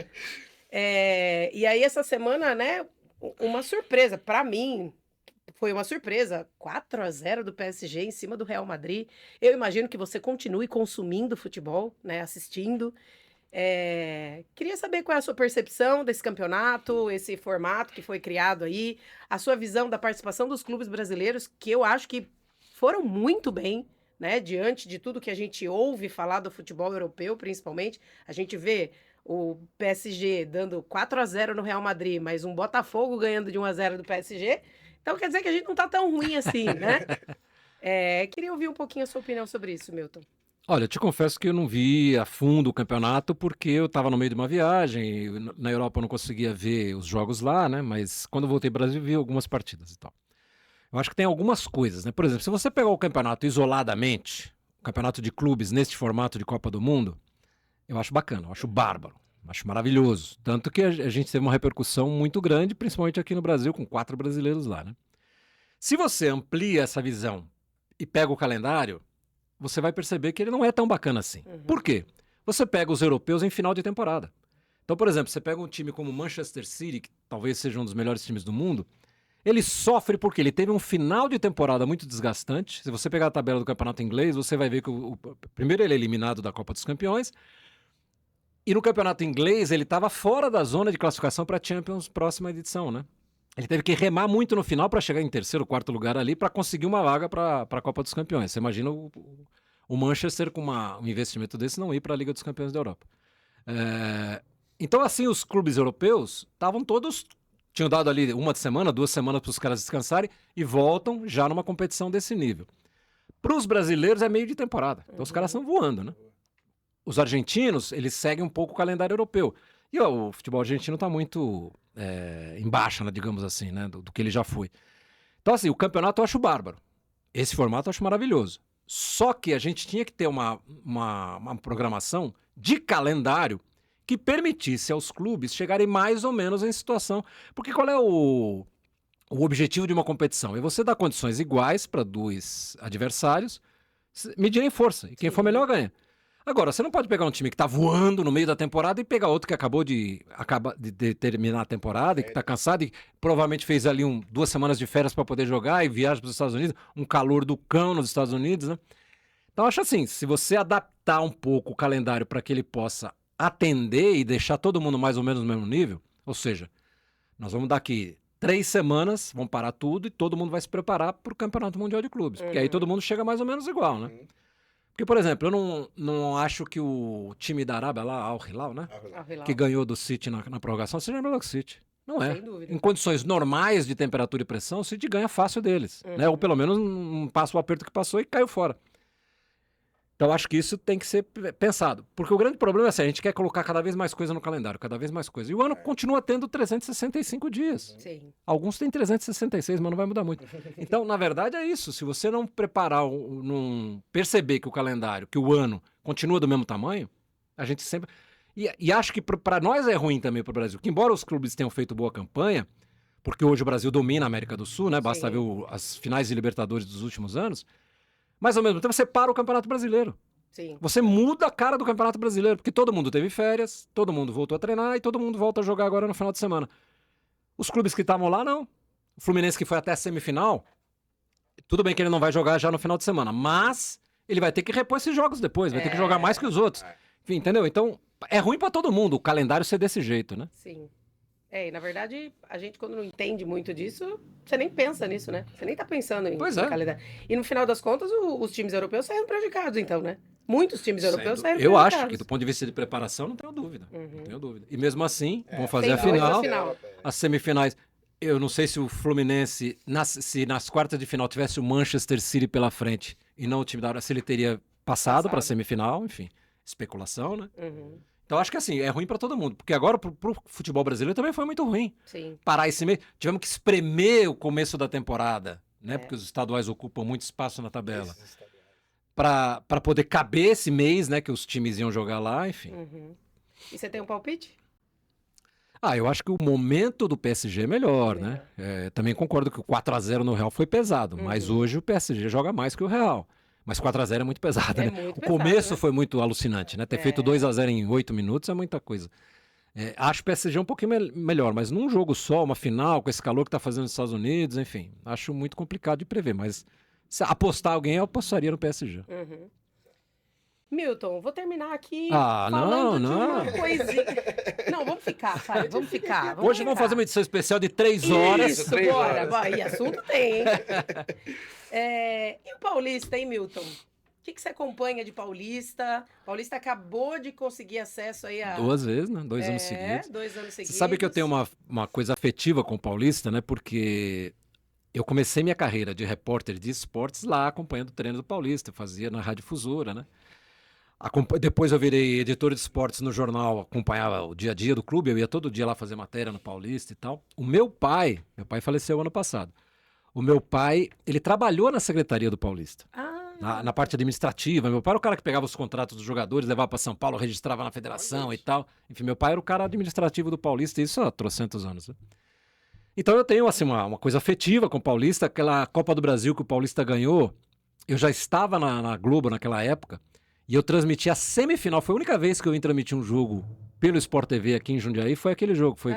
E aí essa semana, né, uma surpresa para mim. Foi uma surpresa, 4-0 do PSG em cima do Real Madrid. Eu imagino que você continue consumindo futebol, né, assistindo. Queria saber qual é a sua percepção desse campeonato, esse formato que foi criado aí, a sua visão da participação dos clubes brasileiros, que eu acho que foram muito bem, né, diante de tudo que a gente ouve falar do futebol europeu, principalmente. A gente vê o PSG dando 4-0 no Real Madrid, mas um Botafogo ganhando de 1-0 do PSG. Então quer dizer que a gente não tá tão ruim assim, né? Queria ouvir um pouquinho a sua opinião sobre isso, Milton. Olha, eu te confesso que eu não vi a fundo o campeonato porque eu estava no meio de uma viagem, e na Europa eu não conseguia ver os jogos lá, né? Mas quando eu voltei para o Brasil, vi algumas partidas e tal. Eu acho que tem algumas coisas, né? Por exemplo, se você pegar o campeonato isoladamente, o campeonato de clubes neste formato de Copa do Mundo, eu acho bacana, eu acho bárbaro, acho maravilhoso. Tanto que a gente teve uma repercussão muito grande, principalmente aqui no Brasil, com 4 brasileiros lá, né? Se você amplia essa visão e pega o calendário, você vai perceber que ele não é tão bacana assim. Por quê? Você pega os europeus em final de temporada. Então, por exemplo, você pega um time como o Manchester City, que talvez seja um dos melhores times do mundo, ele sofre porque ele teve um final de temporada muito desgastante. Se você pegar a tabela do campeonato inglês, você vai ver que primeiro ele é eliminado da Copa dos Campeões, e no campeonato inglês ele estava fora da zona de classificação para a Champions próxima edição, né? Ele teve que remar muito no final para chegar em terceiro, quarto lugar ali para conseguir uma vaga para a Copa dos Campeões. Você imagina o Manchester com um investimento desse não ir para a Liga dos Campeões da Europa. Então, assim, os clubes europeus estavam todos... Tinham dado ali 1 semana, 2 semanas para os caras descansarem e voltam já numa competição desse nível. Para os brasileiros é meio de temporada. Então os caras estão voando, né? Os argentinos, eles seguem um pouco o calendário europeu. E o futebol argentino está muito em baixa, né, digamos assim, né, do que ele já foi. Então, assim, o campeonato eu acho bárbaro. Esse formato eu acho maravilhoso. Só que a gente tinha que ter uma programação de calendário que permitisse aos clubes chegarem mais ou menos em situação. Porque qual é o objetivo de uma competição? É você dar condições iguais para 2 adversários, medirem força. E quem for melhor ganha. Agora, você não pode pegar um time que está voando no meio da temporada e pegar outro que acaba de terminar a temporada e que está cansado e provavelmente fez ali 2 semanas de férias para poder jogar e viaja para os Estados Unidos, um calor do cão nos Estados Unidos, né? Então, acho assim, se você adaptar um pouco o calendário para que ele possa atender e deixar todo mundo mais ou menos no mesmo nível, ou seja, nós vamos daqui 3 semanas, vamos parar tudo e todo mundo vai se preparar para o Campeonato Mundial de Clubes, porque aí todo mundo chega mais ou menos igual, né? Porque, por exemplo, eu não acho que o time da Arábia lá, Al Hilal, né? Que ganhou do City na prorrogação, seja melhor que o City. Não é. Sem dúvida. Em condições normais de temperatura e pressão, o City ganha fácil deles. Né? Ou pelo menos não passa o aperto que passou e caiu fora. Então, acho que isso tem que ser pensado. Porque o grande problema é assim, a gente quer colocar cada vez mais coisa no calendário, cada vez mais coisa. E o ano continua tendo 365 dias. Sim. Alguns têm 366, mas não vai mudar muito. Então, na verdade, é isso. Se você não preparar, não perceber que o calendário, que o ano continua do mesmo tamanho, a gente sempre... E acho que para nós é ruim também para o Brasil. Que embora os clubes tenham feito boa campanha, porque hoje o Brasil domina a América do Sul, né? Basta ver as finais de Libertadores dos últimos anos. Mas, ao mesmo tempo, você para o Campeonato Brasileiro. Sim. Você muda a cara do Campeonato Brasileiro, porque todo mundo teve férias, todo mundo voltou a treinar e todo mundo volta a jogar agora no final de semana. Os clubes que estavam lá, não. O Fluminense que foi até a semifinal, tudo bem que ele não vai jogar já no final de semana, mas ele vai ter que repor esses jogos depois, vai ter que jogar mais que os outros. Enfim, entendeu? Então, é ruim pra todo mundo o calendário ser desse jeito, né? Sim. E na verdade, a gente quando não entende muito disso, você nem pensa nisso, né? Você nem tá pensando em calendário. E no final das contas, os times europeus saíram prejudicados, então, né? Muitos times europeus saíram Eu prejudicados. acho que do ponto de vista de preparação, não tenho dúvida. Não tenho dúvida. E mesmo assim, vão fazer Tem a final, final. as semifinais. Eu não sei se o Fluminense, se nas quartas de final tivesse o Manchester City pela frente e não o time da hora, se ele teria passado para a semifinal, enfim, especulação, né? Então acho que assim, é ruim para todo mundo, porque agora pro futebol brasileiro também foi muito ruim. Sim. Parar esse mês, tivemos que espremer o começo da temporada, né? Porque os estaduais ocupam muito espaço na tabela. Para poder caber esse mês, né, que os times iam jogar lá, enfim. E você tem um palpite? Eu acho que o momento do PSG é melhor, né? Também concordo que o 4-0 no Real foi pesado, mas hoje o PSG joga mais que o Real. Mas 4-0 é muito pesado, né? muito O pesado, começo né? foi muito alucinante, né? Ter feito 2-0 em 8 minutos é muita coisa. Acho o PSG um pouquinho melhor, mas num jogo só, uma final, com esse calor que tá fazendo nos Estados Unidos, enfim, acho muito complicado de prever, mas se apostar alguém, eu apostaria no PSG. Milton, vou terminar aqui não, falando de uma não. coisinha. Não, vamos ficar, pai, vamos ficar. Hoje vamos fazer uma edição especial de 3 horas. Isso, 3 bora, horas. vai, assunto tem, hein? E o Paulista, hein, Milton? O que você acompanha de Paulista? Paulista acabou de conseguir acesso aí a... 2 vezes, né? 2 anos seguidos. 2 anos seguidos. Você sabe que eu tenho uma coisa afetiva com o Paulista, né? Porque eu comecei minha carreira de repórter de esportes lá, acompanhando o treino do Paulista. Eu fazia na Rádio Difusora, né? Depois eu virei editor de esportes no jornal, acompanhava o dia a dia do clube, eu ia todo dia lá fazer matéria no Paulista e tal. Meu pai faleceu ano passado. O meu pai, ele trabalhou na secretaria do Paulista. Na parte administrativa. Meu pai era o cara que pegava os contratos dos jogadores, levava para São Paulo, registrava na federação e tal. Enfim, meu pai era o cara administrativo do Paulista, isso há trocentos anos. Né? Então eu tenho assim, uma coisa afetiva com o Paulista. Aquela Copa do Brasil que o Paulista ganhou, eu já estava na Globo naquela época e eu transmiti a semifinal. Foi a única vez que eu transmiti um jogo pelo Sport TV aqui em Jundiaí, foi aquele jogo. Foi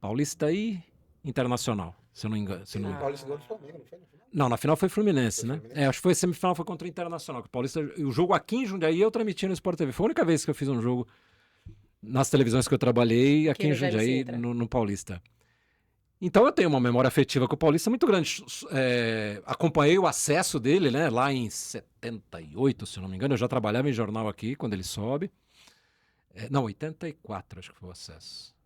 Paulista e Internacional, se eu não engano. O Paulista ganhou do Flamengo, não foi? Não, na final foi Fluminense, Foi né? Fluminense? Acho que foi semifinal, foi contra o Internacional. Que o Paulista, o jogo aqui em Jundiaí eu transmiti no Sport TV. Foi a única vez que eu fiz um jogo nas televisões que eu trabalhei aqui em Jundiaí, no Paulista. Então eu tenho uma memória afetiva com o Paulista muito grande. Acompanhei o acesso dele, né? Lá em 78, se eu não me engano. Eu já trabalhava em jornal aqui quando ele sobe. Não, 84 acho que foi o acesso.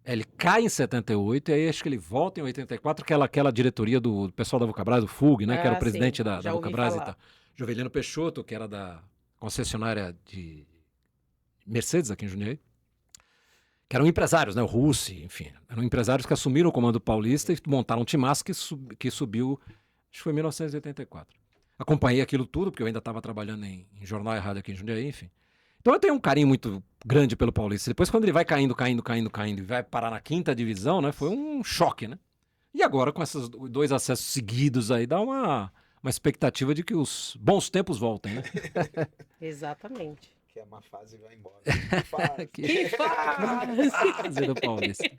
Ele cai em 78 e aí acho que ele volta em 84, aquela diretoria do pessoal da Vulcabras, do FUG, né? Que era o presidente da Vulcabras e tal. Jovelino Peixoto, que era da concessionária de Mercedes aqui em Jundiaí. Que eram empresários, né? O Russi, enfim. Eram empresários que assumiram o comando paulista e montaram um timaço que subiu, acho que foi em 1984. Acompanhei aquilo tudo, porque eu ainda estava trabalhando em jornal e rádio aqui em Jundiaí, enfim. Então eu tenho um carinho muito grande pelo Paulista. Depois, quando ele vai caindo e vai parar na 5ª divisão, né? Foi um choque, né? E agora, com esses 2 acessos seguidos aí, dá uma expectativa de que os bons tempos voltem, né? Exatamente. Que a má fase vai embora. Que fase do Paulista.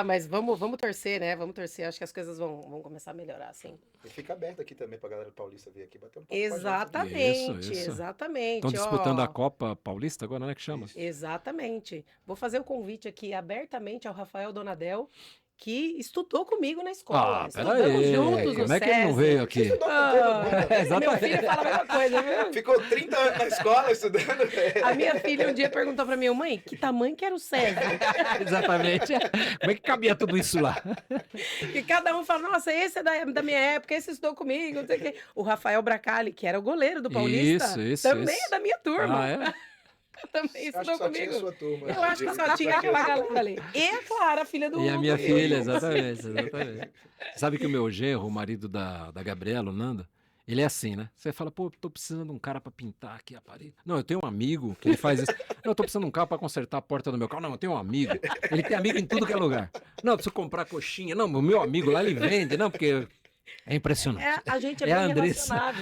Mas vamos torcer, né? Vamos torcer. Acho que as coisas vão começar a melhorar, assim. E fica aberto aqui também pra galera paulista vir aqui bater um papo. Exatamente, Isso. exatamente. Estão disputando a Copa Paulista agora, né? Que chama? Exatamente. Vou fazer o convite aqui abertamente ao Rafael Donadel, que estudou comigo na escola. Estudamos juntos no Como é que ele não veio aqui? Meu filho fala a mesma coisa, viu? Ficou 30 anos na escola estudando. A minha filha um dia perguntou pra mim, mãe, que tamanho que era o César? Exatamente. Como é que cabia tudo isso lá? E cada um fala, nossa, esse é da minha época, esse estudou comigo, não sei o quê. O Rafael Bracali, que era o goleiro do Paulista, também é da minha turma. Também estudou comigo. Sua turma. Eu acho que só tinha aquela galera ali. E a Clara, filha do... E a minha filha, exatamente. Sabe que o meu genro, o marido da Gabriela, o Nando, ele é assim, né? Você fala, pô, tô precisando de um cara pra pintar aqui a parede. Não, eu tenho um amigo que ele faz isso. Não, eu tô precisando de um cara pra consertar a porta do meu carro. Não, eu tenho um amigo. Ele tem amigo em tudo que é lugar. Não, eu preciso comprar coxinha. Não, o meu amigo lá, ele vende. Não, porque... É impressionante. A gente é bem relacionado.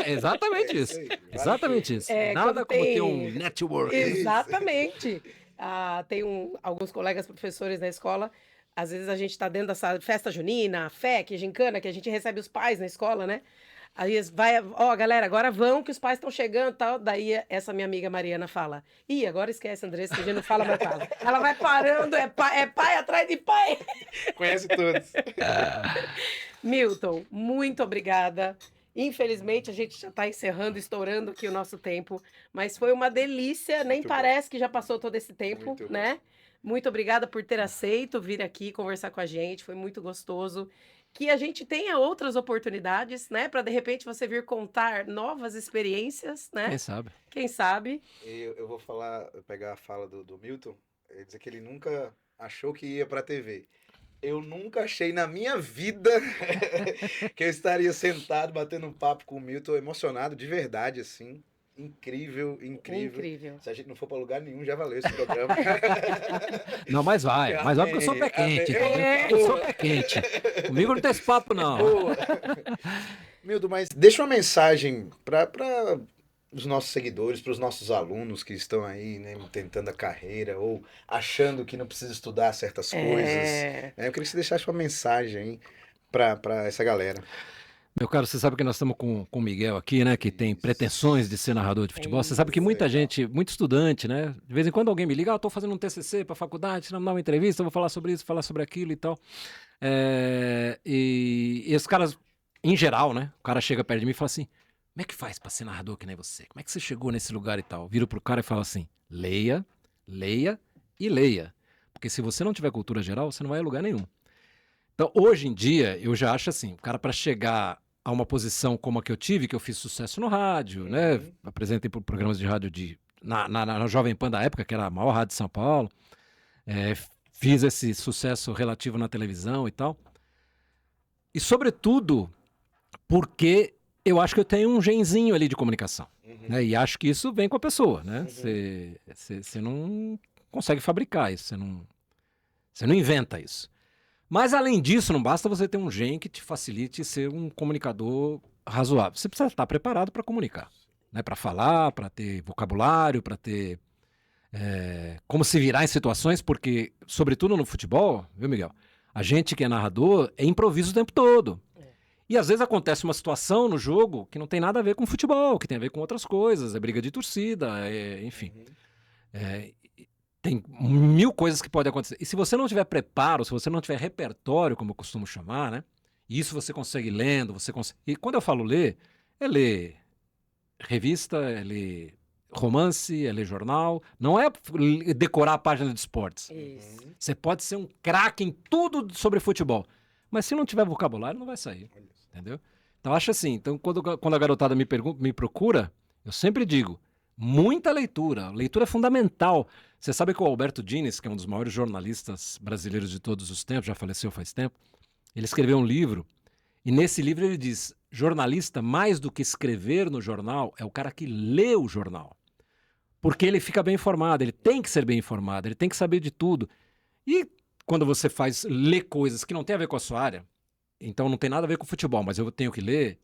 Exatamente isso. Exatamente isso. Nada como ter um network. Exatamente. Tem alguns colegas professores na escola, às vezes a gente está dentro dessa festa junina, FEC, gincana, que a gente recebe os pais na escola, né? Aí galera, agora vão que os pais estão chegando e tal. Daí essa minha amiga Mariana fala, agora esquece, Andressa, que a gente não fala mais fala. Ela vai parando, é pai atrás de pai. Conhece todos. Milton, muito obrigada. Infelizmente, a gente já está encerrando, estourando aqui o nosso tempo, mas foi uma delícia, nem parece que já passou todo esse tempo, né? Muito obrigada por ter aceito vir aqui conversar com a gente, foi muito gostoso. Que a gente tenha outras oportunidades, né? Para, de repente, você vir contar novas experiências, né? Quem sabe? Quem sabe? Eu vou pegar a fala do Milton, ele dizer que ele nunca achou que ia para a TV. Eu nunca achei na minha vida que eu estaria sentado batendo um papo com o Milton, emocionado de verdade, assim. incrível. Incrível. Se a gente não for para lugar nenhum, já valeu esse programa. Não, mas vai porque eu sou pé quente. Eu sou pé quente. Comigo não tem esse papo, não. Boa. Mildo, mas deixa uma mensagem para os nossos seguidores, para os nossos alunos que estão aí, né, tentando a carreira ou achando que não precisa estudar certas coisas. Eu queria que você deixasse uma mensagem para essa galera. Meu caro, você sabe que nós estamos com o Miguel aqui, né, que tem pretensões de ser narrador de futebol. Você sabe que muita gente, muito estudante, né, de vez em quando alguém me liga, estou fazendo um TCC para a faculdade, se não me dá uma entrevista, eu vou falar sobre isso, falar sobre aquilo e tal. E esses caras, em geral, né, o cara chega perto de mim e fala assim, como é que faz para ser narrador que nem você? Como é que você chegou nesse lugar e tal? Viro pro cara e falo assim, leia e leia. Porque se você não tiver cultura geral, você não vai a lugar nenhum. Então, hoje em dia, eu já acho assim, o cara para chegar a uma posição como a que eu tive, que eu fiz sucesso no rádio, né? Apresentei por programas de rádio na Jovem Pan da época, que era a maior rádio de São Paulo. Fiz esse sucesso relativo na televisão e tal. E, sobretudo, porque eu acho que eu tenho um genzinho ali de comunicação. Né? E acho que isso vem com a pessoa, né? Você não consegue fabricar isso, você não inventa isso. Mas, além disso, não basta você ter um gen que te facilite ser um comunicador razoável. Você precisa estar preparado para comunicar, né? Para falar, para ter vocabulário, para ter como se virar em situações, porque, sobretudo no futebol, viu, Miguel? A gente que é narrador é improviso o tempo todo. E às vezes acontece uma situação no jogo que não tem nada a ver com futebol, que tem a ver com outras coisas, é briga de torcida, enfim. Tem 1000 coisas que podem acontecer. E se você não tiver preparo, se você não tiver repertório, como eu costumo chamar, né? Isso você consegue lendo, E quando eu falo ler, é ler revista, é ler romance, é ler jornal. Não é decorar a página de esportes. Isso. Você pode ser um craque em tudo sobre futebol. Mas se não tiver vocabulário, não vai sair. Entendeu? Então, acho assim. Então, quando a garotada me procura, eu sempre digo, muita leitura. Leitura é fundamental. Você sabe que o Alberto Dines, que é um dos maiores jornalistas brasileiros de todos os tempos, já faleceu faz tempo, ele escreveu um livro, e nesse livro ele diz, jornalista, mais do que escrever no jornal, é o cara que lê o jornal. Porque ele fica bem informado, ele tem que ser bem informado, ele tem que saber de tudo. E quando você lê coisas que não tem a ver com a sua área, então não tem nada a ver com futebol, mas eu tenho que ler,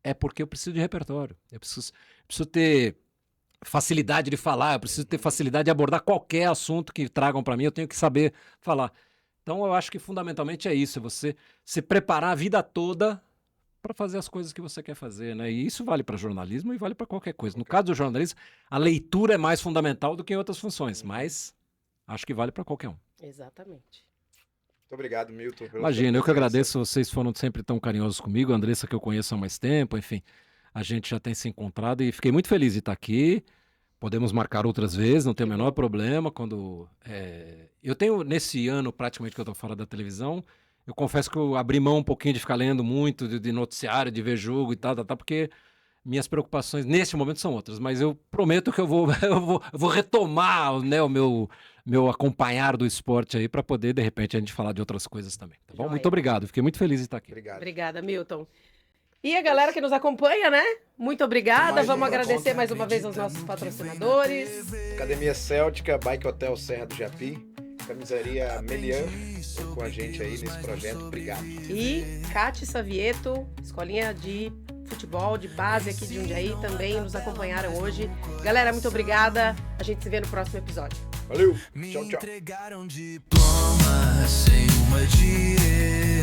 é porque eu preciso de repertório. Eu preciso ter facilidade de falar, eu preciso ter facilidade de abordar qualquer assunto que tragam para mim, eu tenho que saber falar. Então eu acho que fundamentalmente é isso, é você se preparar a vida toda para fazer as coisas que você quer fazer, né? E isso vale para jornalismo e vale para qualquer coisa. No caso do jornalismo, a leitura é mais fundamental do que em outras funções, mas acho que vale para qualquer um. Exatamente. Muito obrigado, Milton. Imagina, eu que agradeço, vocês foram sempre tão carinhosos comigo, a Andressa que eu conheço há mais tempo, enfim, a gente já tem se encontrado e fiquei muito feliz de estar aqui. Podemos marcar outras vezes, não tem o menor problema. Eu tenho, nesse ano praticamente que eu estou fora da televisão, eu confesso que eu abri mão um pouquinho de ficar lendo muito de noticiário, de ver jogo e tal, porque minhas preocupações nesse momento são outras. Mas eu prometo que eu vou retomar, né, o meu acompanhar do esporte aí para poder, de repente, a gente falar de outras coisas também. Tá bom? Joia. Muito obrigado, fiquei muito feliz de estar aqui. Obrigado. Obrigada, Milton. E a galera que nos acompanha, né? Muito obrigada. Vamos agradecer mais uma vez aos nossos patrocinadores. Academia Céltica, Bike Hotel Serra do Japi, Camisaria Melian, com a gente aí nesse projeto. Obrigado. E Cate Savieto, escolinha de futebol de base aqui de Jundiaí, também nos acompanharam hoje. Galera, muito obrigada. A gente se vê no próximo episódio. Valeu. Tchau, tchau. Me entregaram diploma sem uma direção.